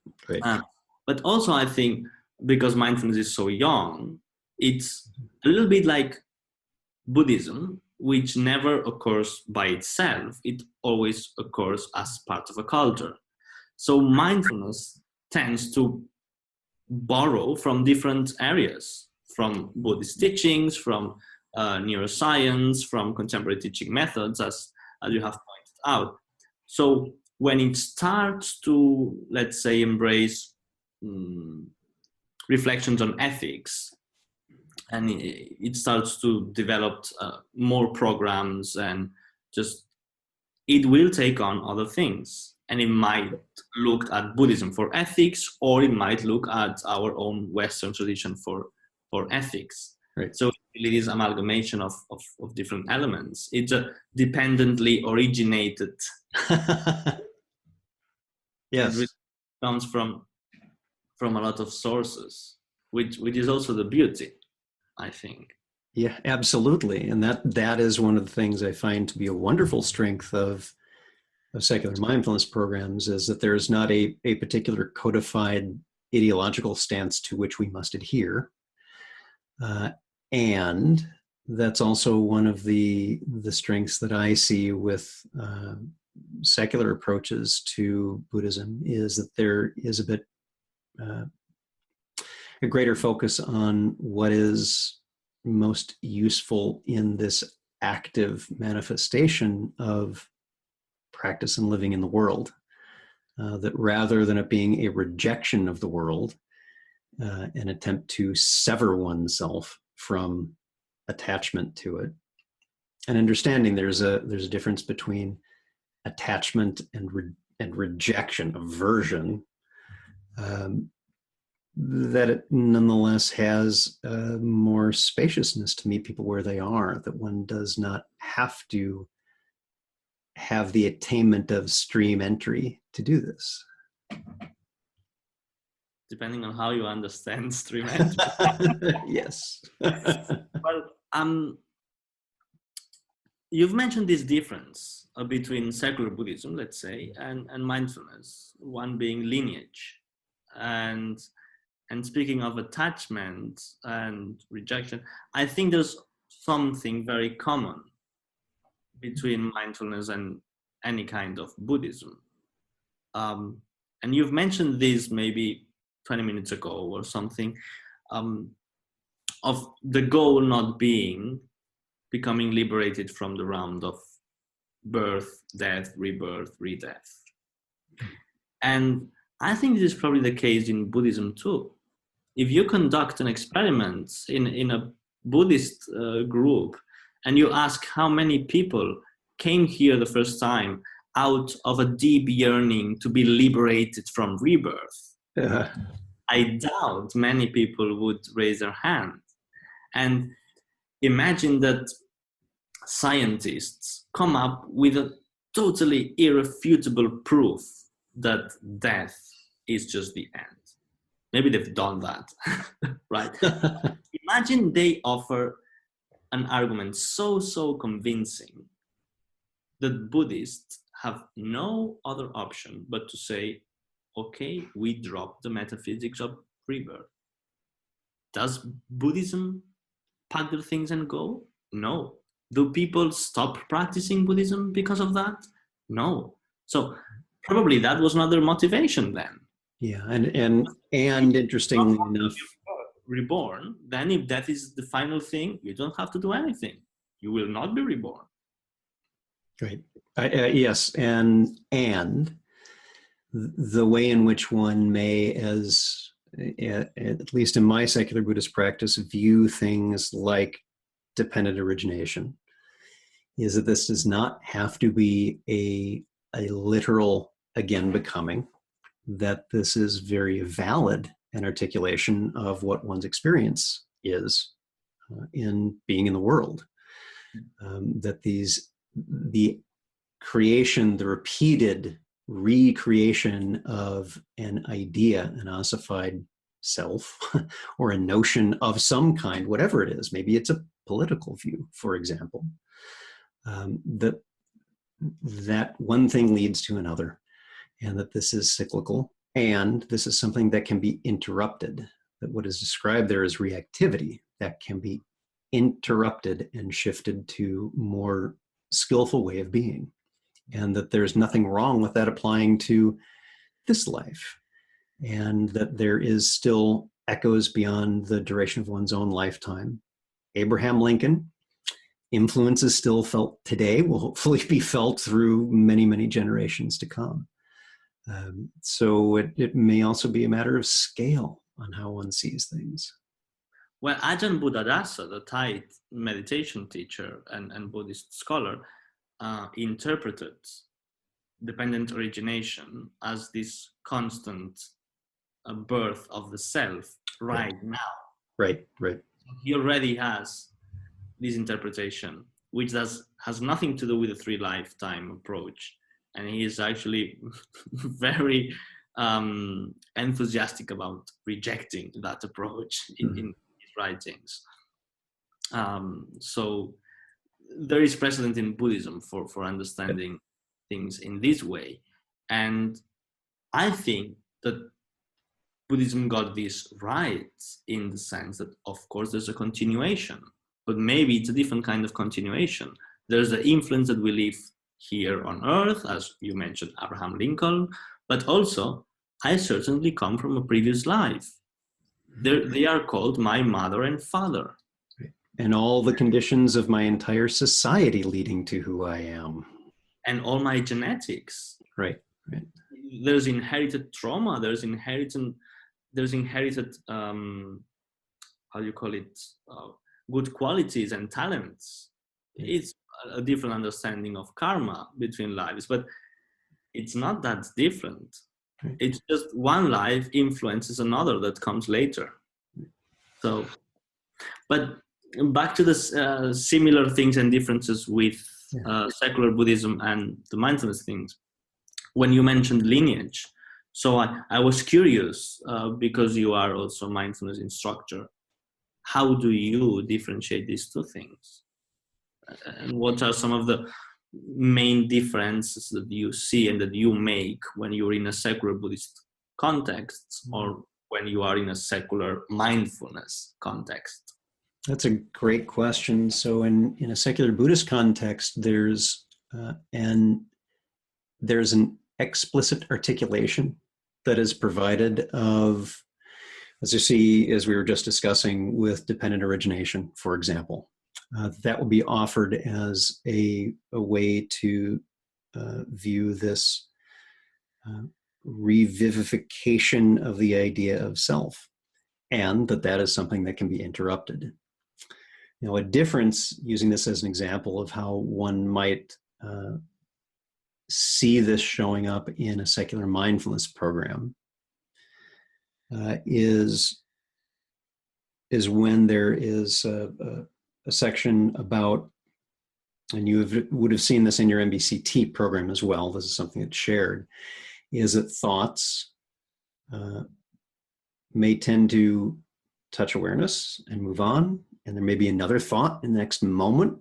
But also, I think, because mindfulness is so young, it's a little bit like Buddhism, which never occurs by itself. It always occurs as part of a culture. So mindfulness tends to borrow from different areas, from Buddhist teachings, from neuroscience, from contemporary teaching methods, as you have pointed out. So when it starts to, let's say, embrace reflections on ethics, and it starts to develop more programs, and just, it will take on other things. And it might look at Buddhism for ethics, or it might look at our own Western tradition for ethics. Right. So it is amalgamation of different elements. It's a dependently originated. Yes. It comes from a lot of sources, which is also the beauty, I think. Yeah, absolutely. And that is one of the things I find to be a wonderful strength of secular mindfulness programs, is that there is not a particular codified ideological stance to which we must adhere. And that's also one of the strengths that I see with secular approaches to Buddhism, is that there is a bit a greater focus on what is most useful in this active manifestation of practice and living in the world, that rather than it being a rejection of the world, an attempt to sever oneself from attachment to it, and understanding there's a difference between attachment and rejection, aversion, that it nonetheless has more spaciousness to meet people where they are, that one does not have to have the attainment of stream entry to do this. Depending on how you understand stream entry. Yes. Well, you've mentioned this difference between secular Buddhism, let's say, and mindfulness, one being lineage. And speaking of attachment and rejection, I think there's something very common between mindfulness and any kind of Buddhism. And you've mentioned this maybe 20 minutes ago or something, of the goal not being becoming liberated from the round of birth, death, rebirth, redeath. And I think this is probably the case in Buddhism too. If you conduct an experiment in a Buddhist group, and you ask how many people came here the first time out of a deep yearning to be liberated from rebirth, I doubt many people would raise their hand. And imagine that scientists come up with totally irrefutable proof that death is just the end. Maybe they've done that, right? Imagine they offer an argument so convincing that Buddhists have no other option but to say, okay, we drop the metaphysics of rebirth. Does Buddhism pack their things and go? No. Do people stop practicing Buddhism because of that? No. So probably that was not their motivation then. Yeah, and interestingly enough, reborn, then if death is the final thing, you don't have to do anything. You will not be reborn. Right. Yes, and the way in which one may, as at least in my secular Buddhist practice, view things like dependent origination, is that this does not have to be a literal, again, becoming, that this is very valid an articulation of what one's experience is in being in the world. That the creation, the repeated recreation of an idea, an ossified self, or a notion of some kind, whatever it is, maybe it's a political view, for example, that one thing leads to another, and that this is cyclical, and this is something that can be interrupted, that what is described there is reactivity that can be interrupted and shifted to more skillful way of being, and that there's nothing wrong with that applying to this life, and that there is still echoes beyond the duration of one's own lifetime. Abraham Lincoln, influence is still felt today, will hopefully be felt through many, many generations to come. So it may also be a matter of scale on how one sees things. Well, Ajahn Buddhadasa, the Thai meditation teacher and Buddhist scholar, interpreted dependent origination as this constant birth of the self right now. Right. He already has this interpretation, which has nothing to do with the three lifetime approach. And he is actually very enthusiastic about rejecting that approach in his writings. So there is precedent in Buddhism for understanding things in this way. And I think that Buddhism got this right in the sense that, of course, there's a continuation, but maybe it's a different kind of continuation. There's the influence that we live here on earth, as you mentioned, Abraham Lincoln, but also I certainly come from a previous life. They are called my mother and father. And all the conditions of my entire society leading to who I am. And all my genetics. Right. There's inherited trauma, there's inherited how do you call it, good qualities and talents. It's a different understanding of karma between lives, but it's not that different. It's just one life influences another that comes later. So, but back to the similar things and differences with secular Buddhism and the mindfulness things. When you mentioned lineage, so I was curious, because you are also a mindfulness instructor, how do you differentiate these two things? And what are some of the main differences that you see and that you make when you're in a secular Buddhist context or when you are in a secular mindfulness context? That's a great question. So in a secular Buddhist context, there's an explicit articulation that is provided of, as you see, as we were just discussing with dependent origination, for example. That will be offered as a way to view this revivification of the idea of self, and that is something that can be interrupted. Now, a difference, using this as an example of how one might see this showing up in a secular mindfulness program, is when there is a section about and you would have seen this in your MBCT program as well, this is something that's shared, is that thoughts may tend to touch awareness and move on, and there may be another thought in the next moment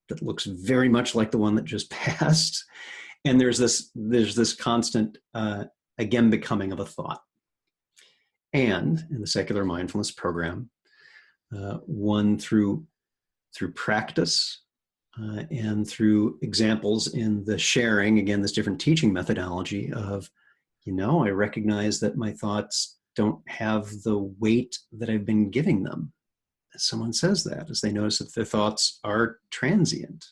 that looks very much like the one that just passed, and there's this constant again becoming of a thought. And in the secular mindfulness program, one through practice and through examples in the sharing, again, this different teaching methodology of, I recognize that my thoughts don't have the weight that I've been giving them. As someone says that, as they notice that their thoughts are transient.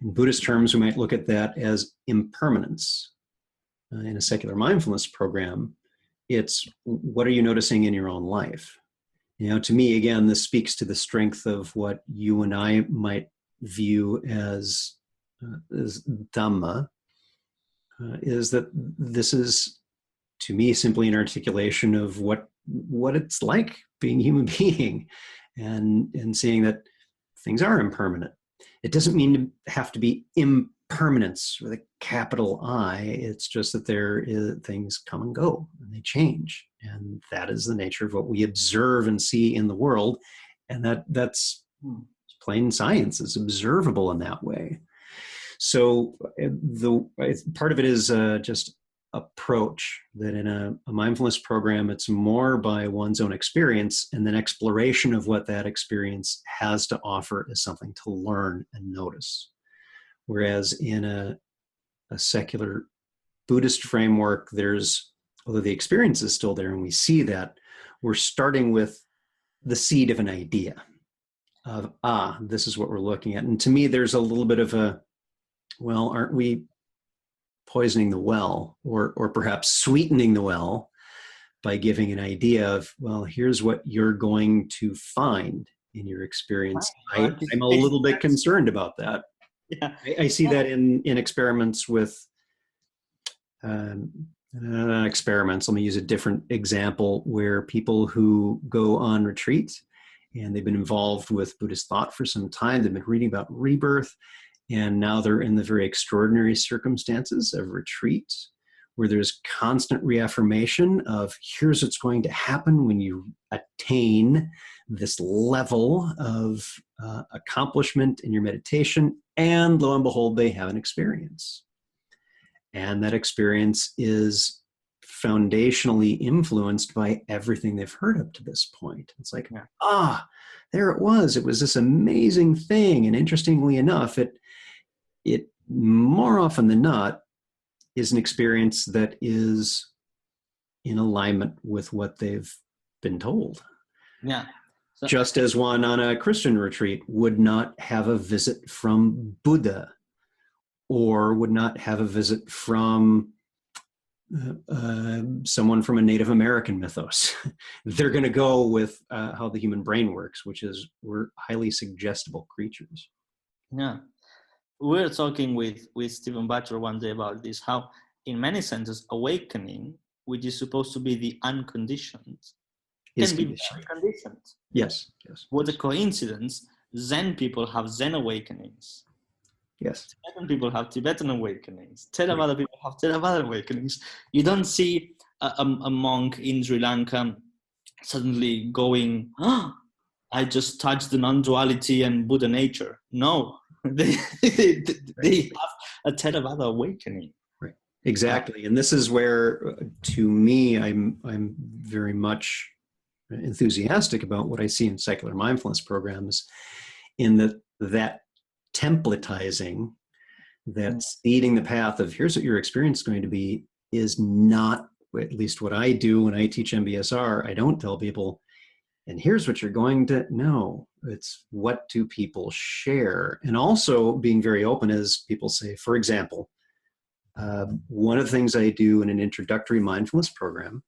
In Buddhist terms, we might look at that as impermanence. In a secular mindfulness program, it's what are you noticing in your own life? To me, again, this speaks to the strength of what you and I might view as Dhamma, is that this is, to me, simply an articulation of what it's like being a human being, and seeing that things are impermanent. It doesn't mean to have to be impermanence with a capital I. It's just that things come and go and they change, and that is the nature of what we observe and see in the world, and that's plain science. Is observable in that way. So part of it is just approach, that in a mindfulness program, it's more by one's own experience, and then exploration of what that experience has to offer is something to learn and notice. Whereas in a secular Buddhist framework, although the experience is still there and we see that, we're starting with the seed of an idea of, this is what we're looking at. And to me, there's a little bit of aren't we poisoning the well, or perhaps sweetening the well by giving an idea of, here's what you're going to find in your experience. I'm a little bit concerned about that. Yeah. I see that in experiments with experiments. Let me use a different example, where people who go on retreat and they've been involved with Buddhist thought for some time, they've been reading about rebirth, and now they're in the very extraordinary circumstances of retreat, where there's constant reaffirmation of, here's what's going to happen when you attain this level of accomplishment in your meditation. And lo and behold, they have an experience. And that experience is foundationally influenced by everything they've heard up to this point. It's like, there it was. It was this amazing thing. And interestingly enough, it more often than not is an experience that is in alignment with what they've been told. Yeah. So, just as one on a Christian retreat would not have a visit from Buddha, or would not have a visit from someone from a Native American mythos. They're going to go with how the human brain works, which is we're highly suggestible creatures. Yeah. We were talking with Stephen Batchelor one day about this, how in many senses awakening, which is supposed to be the unconditioned, can be very conditioned. Yes. What a coincidence. Zen people have Zen awakenings. Yes. Tibetan people have Tibetan awakenings. Theravada people have Theravada awakenings. You don't see a monk in Sri Lanka suddenly going, I just touched the non-duality and Buddha nature. No, they have a Theravada awakening. Right. Exactly. And this is where, to me, I'm very much enthusiastic about what I see in secular mindfulness programs, in that templatizing, that seeding the path of here's what your experience is going to be, is not, at least what I do when I teach MBSR. I don't tell people, and here's what you're going to know. It's what do people share? And also being very open, as people say, for example, one of the things I do in an introductory mindfulness program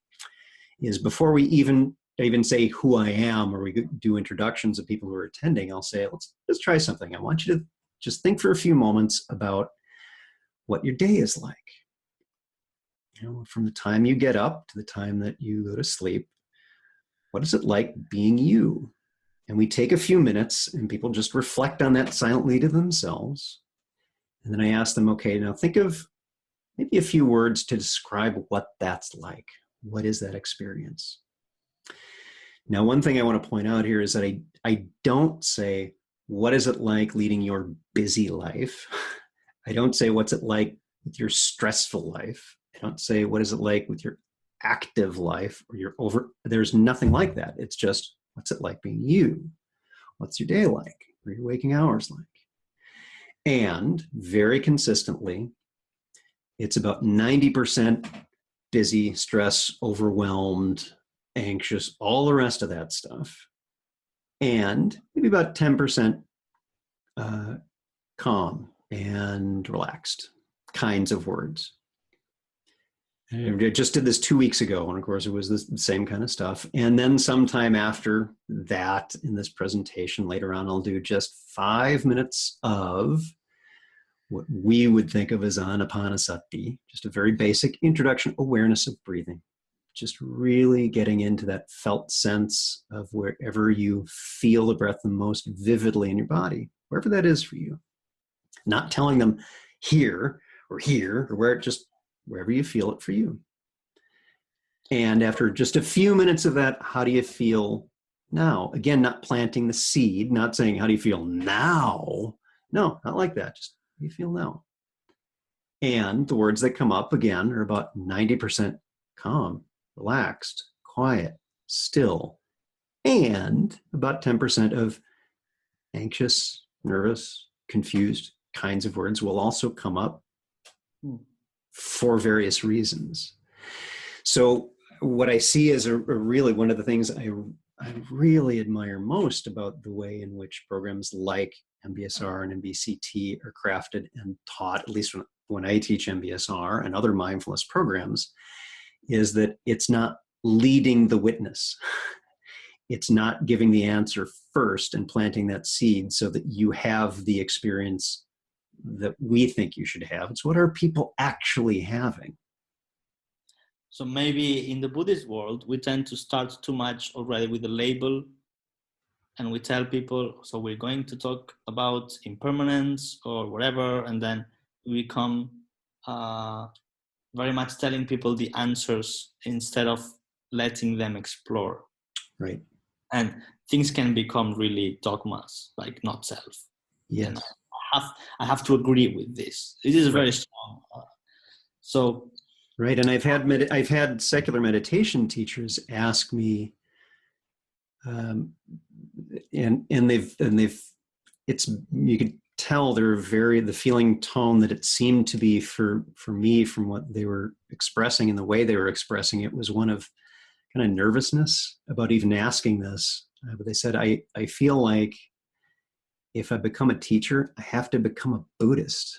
is, before we even say who I am, or we do introductions of people who are attending, I'll say, let's try something. I want you to just think for a few moments about what your day is like. From the time you get up to the time that you go to sleep, what is it like being you? And we take a few minutes and people just reflect on that silently to themselves. And then I ask them, okay, now think of maybe a few words to describe what that's like. What is that experience? Now, one thing I want to point out here is that I don't say, what is it like leading your busy life? I don't say, what's it like with your stressful life? I don't say, what is it like with your active life or your there's nothing like that. It's just, what's it like being you? What's your day like? What are your waking hours like? And very consistently, it's about 90% busy, stress, overwhelmed, anxious, all the rest of that stuff. And maybe about 10% calm and relaxed kinds of words. And I just did this 2 weeks ago, and of course it was the same kind of stuff. And then sometime after that, in this presentation later on, I'll do just 5 minutes of what we would think of as anapanasati, just a very basic introduction, awareness of breathing. Just really getting into that felt sense of wherever you feel the breath the most vividly in your body, wherever that is for you. Not telling them here or wherever you feel it for you. And after just a few minutes of that, how do you feel now? Again, not planting the seed, not saying, how do you feel now? No, not like that. Just how do you feel now? And the words that come up again are about 90% calm, relaxed, quiet, still, and about 10% of anxious, nervous, confused kinds of words will also come up for various reasons. So what I see as a really one of the things I really admire most about the way in which programs like MBSR and MBCT are crafted and taught, at least when I teach MBSR and other mindfulness programs, is that it's not leading the witness. It's not giving the answer first and planting that seed so that you have the experience that we think you should have. It's what are people actually having? So maybe in the Buddhist world, we tend to start too much already with the label, and we tell people, so we're going to talk about impermanence or whatever, and then we come very much telling people the answers instead of letting them explore. Right. And things can become really dogmas, like not self. Yes. And I have to agree with this. This is very strong. Right, and I've had secular meditation teachers ask me, and it's, you could tell the feeling tone that it seemed to be for me from what they were expressing and the way they were expressing it was one of kind of nervousness about even asking this. But they said, I feel like if I become a teacher, I have to become a Buddhist,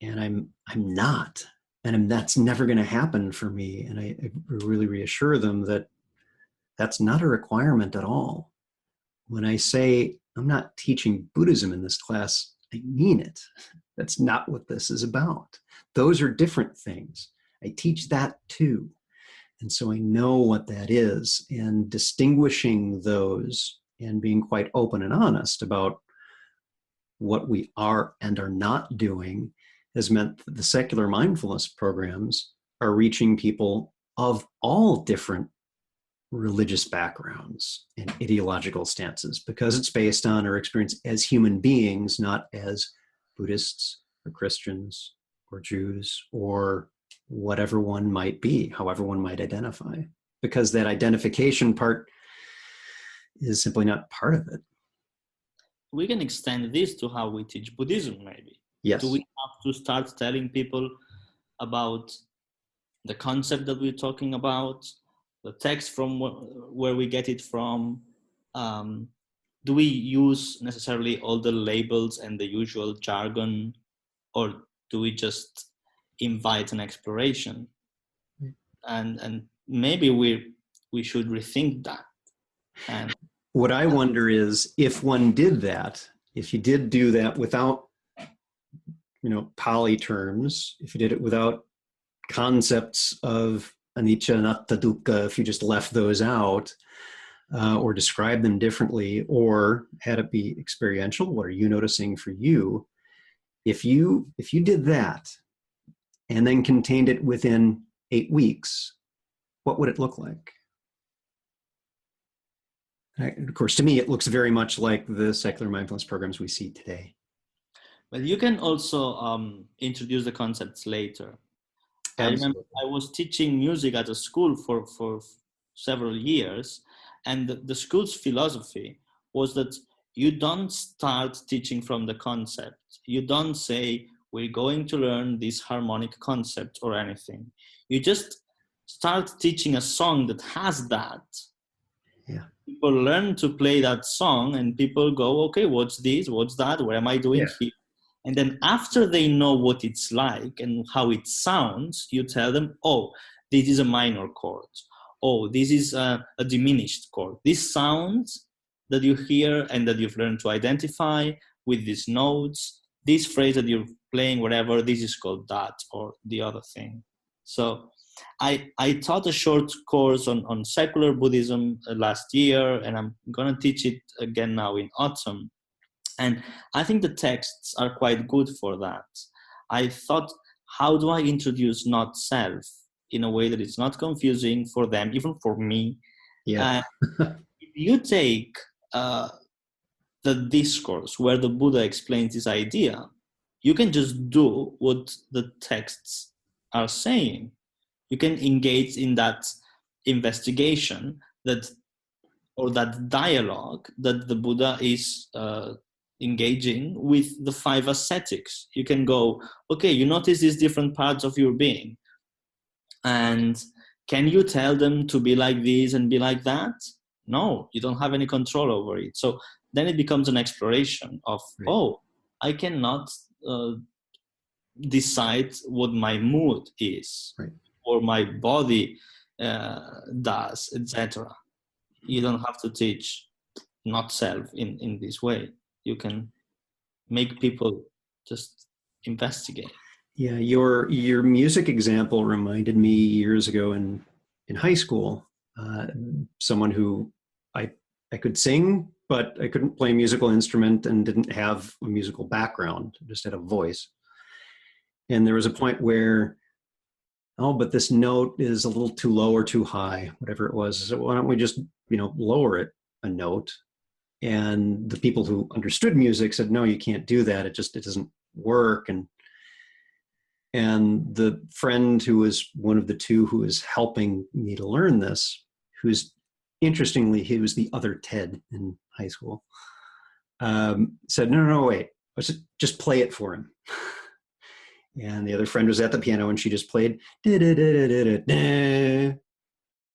and I'm not. And that's never going to happen for me. And I really reassure them that that's not a requirement at all. When I say I'm not teaching Buddhism in this class, I mean it. That's not what this is about. Those are different things. I teach that too. And so I know what that is. And distinguishing those and being quite open and honest about what we are and are not doing has meant that the secular mindfulness programs are reaching people of all different religious backgrounds and ideological stances, because it's based on our experience as human beings, not as Buddhists or Christians or Jews or whatever one might be, however one might identify, because that identification part is simply not part of it. We can extend this to how we teach Buddhism, maybe. Yes. Do we have to start telling people about the concept that we're talking about, the text from where we get it from? Do we use necessarily all the labels and the usual jargon, or do we just invite an exploration? And maybe we should rethink that. And what I wonder is, if one did that, if you did do that without Pali terms, if you did it without concepts of anicca, anatta, dukkha, if you just left those out, or describe them differently, or had it be experiential? What are you noticing for you? If you did that and then contained it within 8 weeks, what would it look like? Of course, to me, it looks very much like the secular mindfulness programs we see today. But you can also introduce the concepts later. I remember I was teaching music at a school for several years, and the school's philosophy was that you don't start teaching from the concept. You don't say, we're going to learn this harmonic concept or anything. You just start teaching a song that has that. Yeah. People learn to play that song, and people go, okay, what's this? What's that? What am I doing here? And then after they know what it's like and how it sounds, you tell them, oh, this is a minor chord. Oh, this is a diminished chord. These sounds that you hear and that you've learned to identify with these notes, this phrase that you're playing, whatever, this is called that or the other thing. So I taught a short course on secular Buddhism last year, and I'm going to teach it again now in autumn. And I think the texts are quite good for that. I thought, how do I introduce not self in a way that it's not confusing for them, even for me? Yeah. If you take the discourse where the Buddha explains this idea, you can just do what the texts are saying. You can engage in that investigation or that dialogue that the Buddha is engaging with the 5 ascetics. You can go, okay, you notice these different parts of your being, and can you tell them to be like this and be like that? No, you don't have any control over it. So then it becomes an exploration of, Right. oh, I cannot decide what my mood is, Right. or my body does, etc. You don't have to teach not self in this way. You can make people just investigate. Yeah, your music example reminded me years ago in high school. Someone who I could sing, but I couldn't play a musical instrument and didn't have a musical background. I just had a voice. And there was a point where, oh, but this note is a little too low or too high, whatever it was. So why don't we just, lower it a note? And the people who understood music said, no, you can't do that. It doesn't work. And the friend who was one of the two who was helping me to learn this, interestingly, he was the other Ted in high school, said, no, wait, let's just play it for him. And the other friend was at the piano and she just played.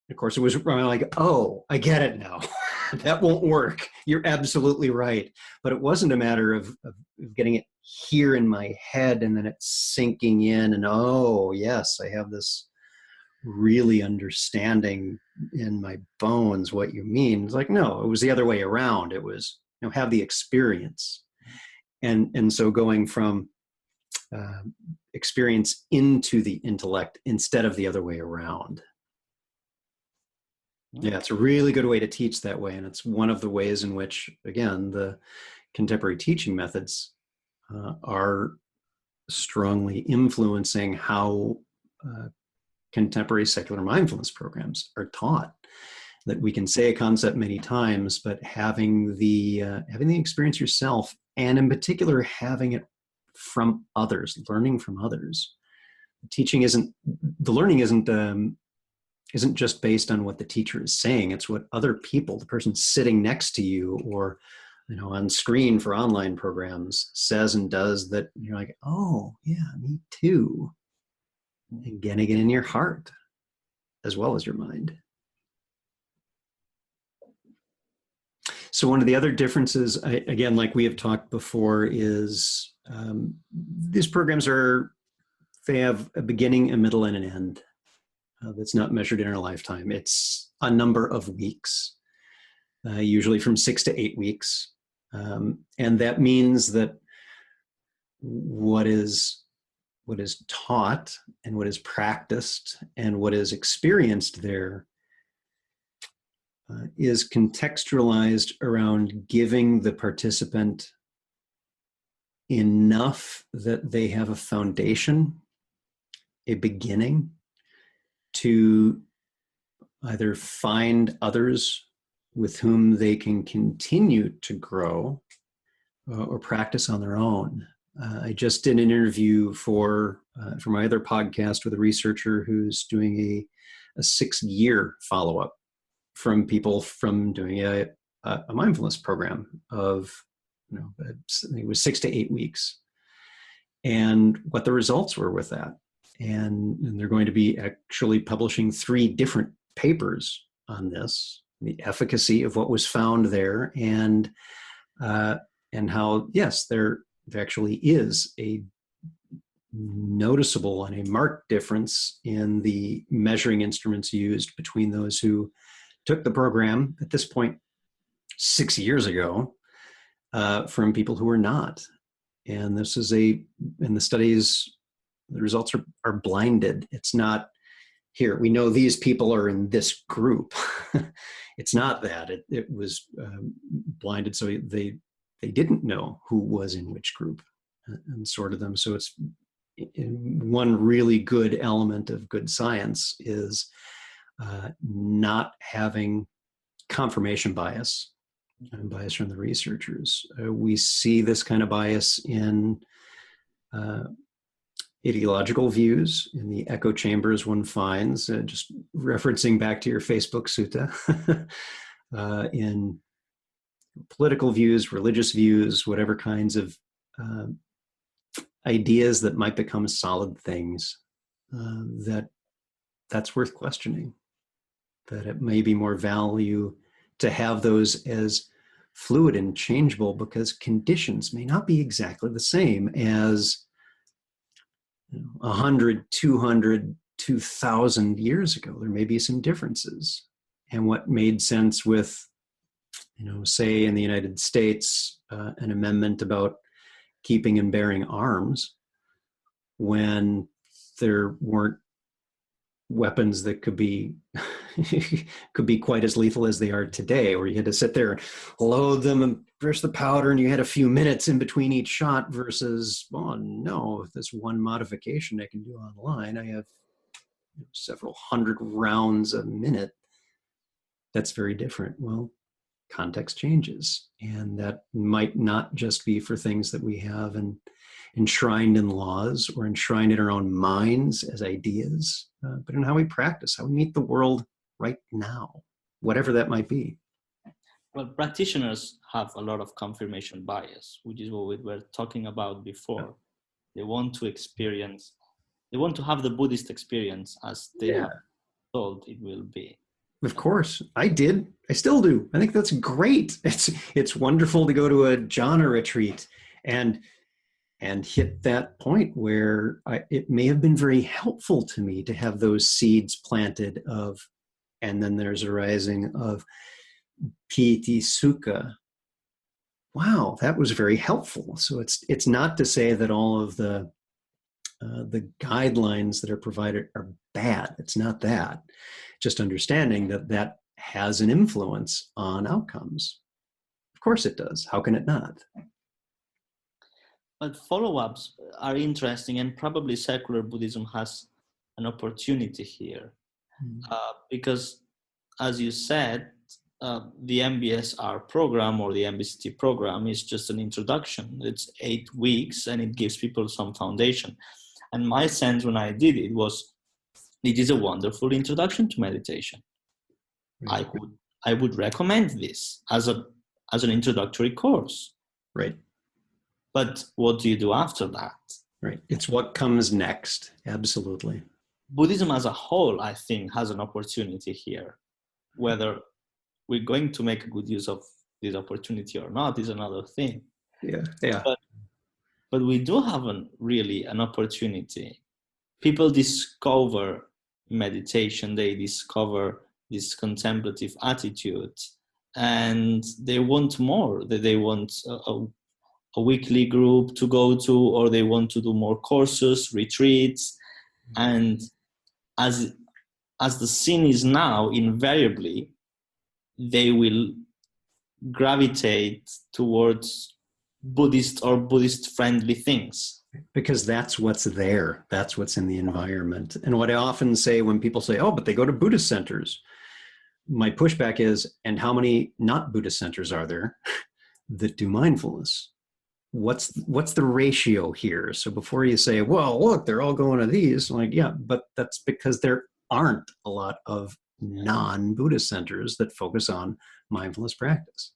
Of course, it was like, oh, I get it now. That won't work. You're absolutely right. But it wasn't a matter of getting it here in my head and then it's sinking in and, oh, yes, I have this really understanding in my bones what you mean. It's like, no, it was the other way around. It was, have the experience. And so going from experience into the intellect instead of the other way around. Yeah, it's a really good way to teach that way. And it's one of the ways in which, again, the contemporary teaching methods are strongly influencing how contemporary secular mindfulness programs are taught. That we can say a concept many times, but having the experience yourself, and in particular, having it from others, learning from others. The learning isn't just based on what the teacher is saying. It's what other people, the person sitting next to you or on screen for online programs, says and does, that you're like, oh yeah, me too. And getting it in your heart as well as your mind. So one of the other differences, again, like we have talked before, is these programs they have a beginning, a middle, and an end. That's not measured in our lifetime. It's a number of weeks, usually from 6 to 8 weeks. And that means that what is taught and what is practiced and what is experienced there is contextualized around giving the participant enough that they have a foundation, a beginning, to either find others with whom they can continue to grow or practice on their own. I just did an interview for my other podcast with a researcher who's doing a 6-year follow-up from people from doing a mindfulness program of, it was 6 to 8 weeks, and what the results were with that. And they're going to be actually publishing 3 different papers on this, the efficacy of what was found there, and how, yes, there actually is a noticeable and a marked difference in the measuring instruments used between those who took the program at this point 6 years ago from people who are not. And this is in the studies, the results are blinded. It's not, here, we know these people are in this group. It's not that. It was blinded, so they didn't know who was in which group and sorted them. So it's one really good element of good science is not having confirmation bias and bias from the researchers. We see this kind of bias in ideological views, in the echo chambers one finds, just referencing back to your Facebook sutta, in political views, religious views, whatever kinds of ideas that might become solid things, that's worth questioning, that it may be more value to have those as fluid and changeable, because conditions may not be exactly the same as 100, 200, 2,000 years ago. There may be some differences. And what made sense with, say in the United States, an amendment about keeping and bearing arms, when there weren't weapons that could be quite as lethal as they are today, or you had to sit there and load them and press the powder, and you had a few minutes in between each shot, versus, oh no, with this one modification I can do online, I have several hundred rounds a minute. That's very different. Well, context changes, and that might not just be for things that we have enshrined in laws or enshrined in our own minds as ideas, but in how we practice, how we meet the world right now, whatever that might be. Well, practitioners have a lot of confirmation bias, which is what we were talking about before. They want to have the Buddhist experience as they have told it will be. Of course, I did. I still do. I think that's great. It's wonderful to go to a jhana retreat and hit that point where it may have been very helpful to me to have those seeds planted of, and then there's a rising of piti sukha. Wow, that was very helpful. So it's not to say that all of the guidelines that are provided are bad. It's not that. Just understanding that has an influence on outcomes. Of course it does. How can it not? But follow-ups are interesting, and probably secular Buddhism has an opportunity here. Because, as you said, the MBSR program or the MBCT program is just an introduction. It's 8 weeks, and it gives people some foundation. And my sense when I did it was, it is a wonderful introduction to meditation. Right. I would recommend this as an introductory course. Right. But what do you do after that? Right. It's what comes next. Absolutely. Buddhism as a whole, I think, has an opportunity here. Whether we're going to make a good use of this opportunity or not is another thing. Yeah. But we do have really an opportunity. People discover meditation, they discover this contemplative attitude, and they want more. They want a weekly group to go to, or they want to do more courses, retreats. And as the scene is now, invariably, they will gravitate towards Buddhist or Buddhist friendly things. Because that's what's there. That's what's in the environment. And what I often say when people say, oh, but they go to Buddhist centers, my pushback is, and how many not Buddhist centers are there that do mindfulness? What's the ratio here? So before you say, well, look, they're all going to these, I'm like, yeah, but that's because there aren't a lot of non-Buddhist centers that focus on mindfulness practice.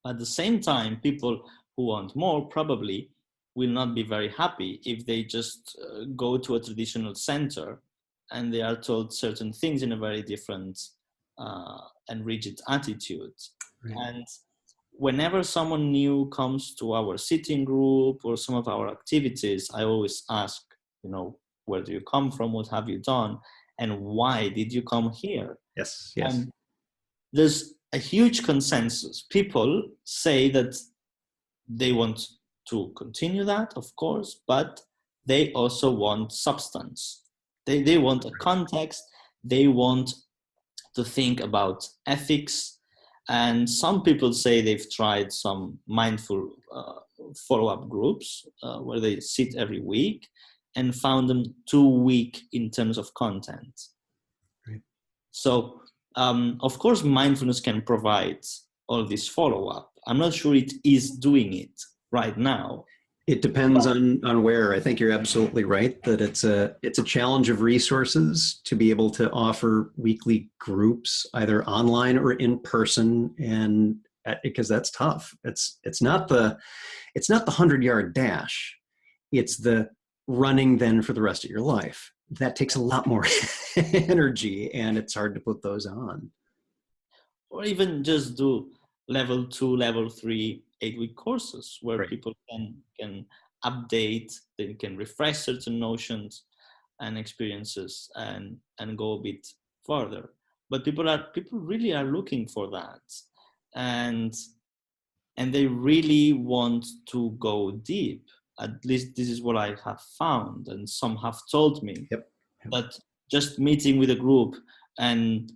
At the same time, people who want more probably will not be very happy if they just go to a traditional center and they are told certain things in a very different and rigid attitude. Right. And whenever someone new comes to our sitting group or some of our activities, I always ask, where do you come from? What have you done? And why did you come here? Yes. And there's a huge consensus. People say that they want to continue that, of course, but they also want substance. They want a context. They want to think about ethics. And some people say they've tried some mindful follow-up groups where they sit every week and found them too weak in terms of content. Right. So, of course, mindfulness can provide all this follow-up. I'm not sure it is doing it right now. It depends on where. I think you're absolutely right that it's a challenge of resources to be able to offer weekly groups, either online or in person, and because that's tough. It's not the 100-yard dash. It's the running then for the rest of your life. That takes a lot more energy, and it's hard to put those on. Or even just do level 2, level 3, 8-week courses where Right. people can update, they can refresh certain notions and experiences and go a bit further. But people really are looking for that, and they really want to go deep. At least this is what I have found, and some have told me that just meeting with a group and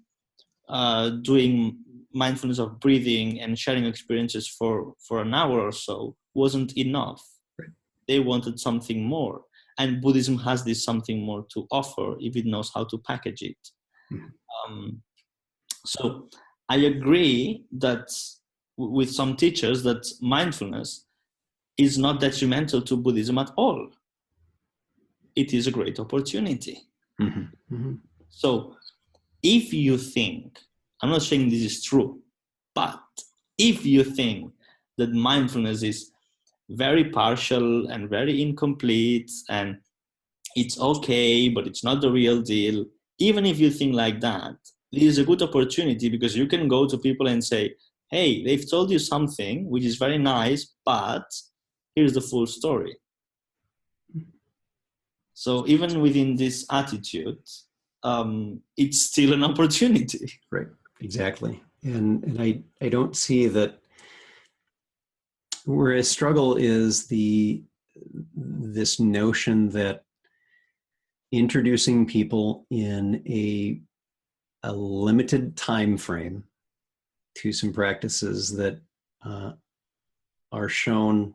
doing mindfulness of breathing and sharing experiences for an hour or so wasn't enough. Right. They wanted something more, and Buddhism has this something more to offer if it knows how to package it. Mm-hmm. So I agree that with some teachers that mindfulness is not detrimental to Buddhism at all. It is a great opportunity. Mm-hmm. Mm-hmm. So if you think, I'm not saying this is true, but if you think that mindfulness is very partial and very incomplete and it's okay, but it's not the real deal, even if you think like that, this is a good opportunity because you can go to people and say, hey, they've told you something, which is very nice, but here's the full story. So even within this attitude, it's still an opportunity. Right, exactly. And I don't see that where a struggle is this notion that introducing people in a limited time frame to some practices that are shown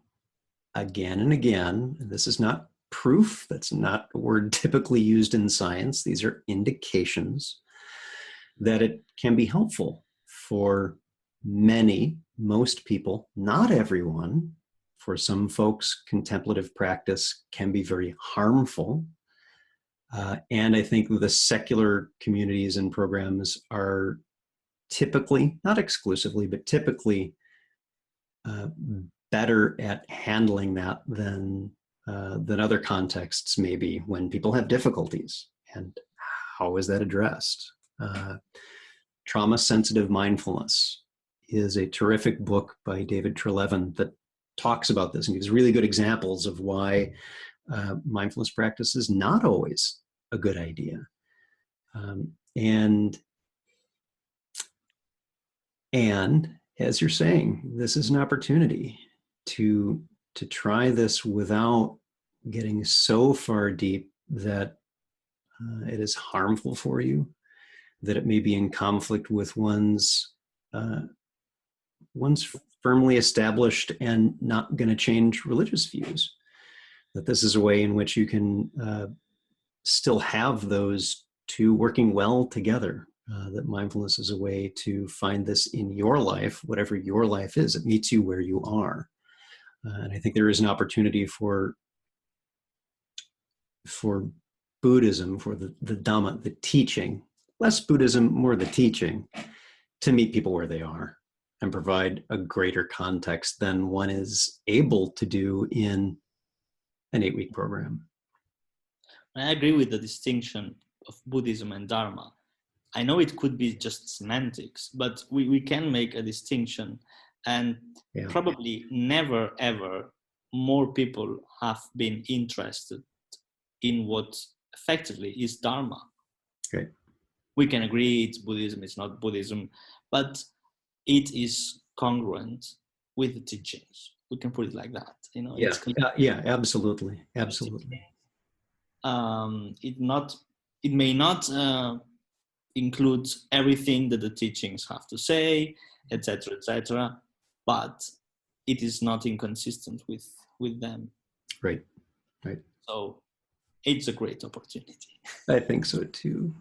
again and again. This is not proof. That's not a word typically used in science. These are indications that it can be helpful for most people, not everyone. For some folks, contemplative practice can be very harmful. And I think the secular communities and programs are typically, not exclusively, but typically better at handling that than other contexts, maybe when people have difficulties. And how is that addressed? Trauma-Sensitive Mindfulness is a terrific book by David Treleaven that talks about this and gives really good examples of why mindfulness practice is not always a good idea. And as you're saying, this is an opportunity to try this without getting so far deep that it is harmful for you, that it may be in conflict with one's one's firmly established and not going to change religious views. That this is a way in which you can still have those two working well together. That mindfulness is a way to find this in your life, whatever your life is. It meets you where you are. And I think there is an opportunity for Buddhism, for the Dhamma, the teaching, less Buddhism, more the teaching, to meet people where they are and provide a greater context than one is able to do in an 8-week program. I agree with the distinction of Buddhism and Dharma. I know it could be just semantics, but we can make a distinction, and probably never ever more people have been interested in what effectively is Dharma. Okay. We can agree it's Buddhism, it's not Buddhism, but it is congruent with the teachings. We can put it like that. Absolutely. It may not include everything that the teachings have to say, etc., but it is not inconsistent with them. Right. So it's a great opportunity. I think so too.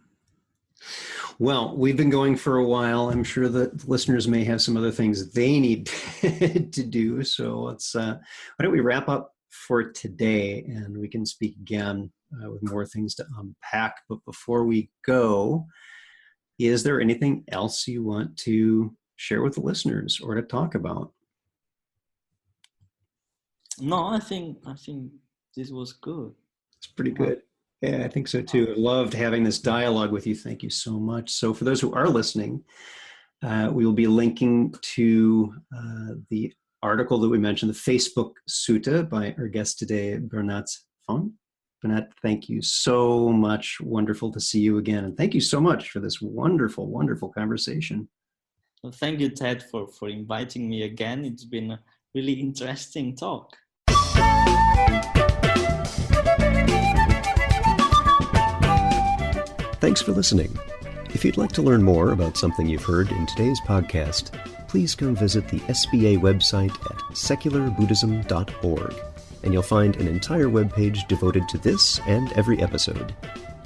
Well, we've been going for a while. I'm sure that listeners may have some other things they need to do. So why don't we wrap up for today, and we can speak again with more things to unpack. But before we go, is there anything else you want to share with the listeners or to talk about? No, I think this was good. It's pretty good. Yeah, I think so too. I loved having this dialogue with you. Thank you so much. So for those who are listening, we will be linking to the article that we mentioned, the Facebook Sutta by our guest today, Bernat Fong. Bernat, thank you so much. Wonderful to see you again. And thank you so much for this wonderful, wonderful conversation. Well, thank you, Ted, for inviting me again. It's been a really interesting talk. Thanks for listening. If you'd like to learn more about something you've heard in today's podcast, please come visit the SBA website at secularbuddhism.org, and you'll find an entire webpage devoted to this and every episode.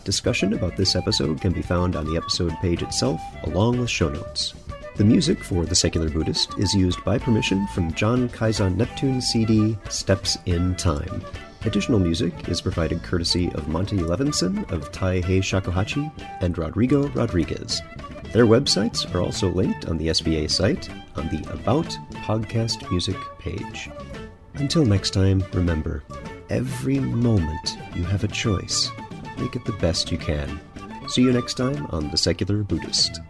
Discussion about this episode can be found on the episode page itself, along with show notes. The music for The Secular Buddhist is used by permission from John Kaizen Neptune's CD, Steps in Time. Additional music is provided courtesy of Monty Levinson of Taihei Shakuhachi and Rodrigo Rodriguez. Their websites are also linked on the SBA site on the About Podcast Music page. Until next time, remember, every moment you have a choice. Make it the best you can. See you next time on The Secular Buddhist.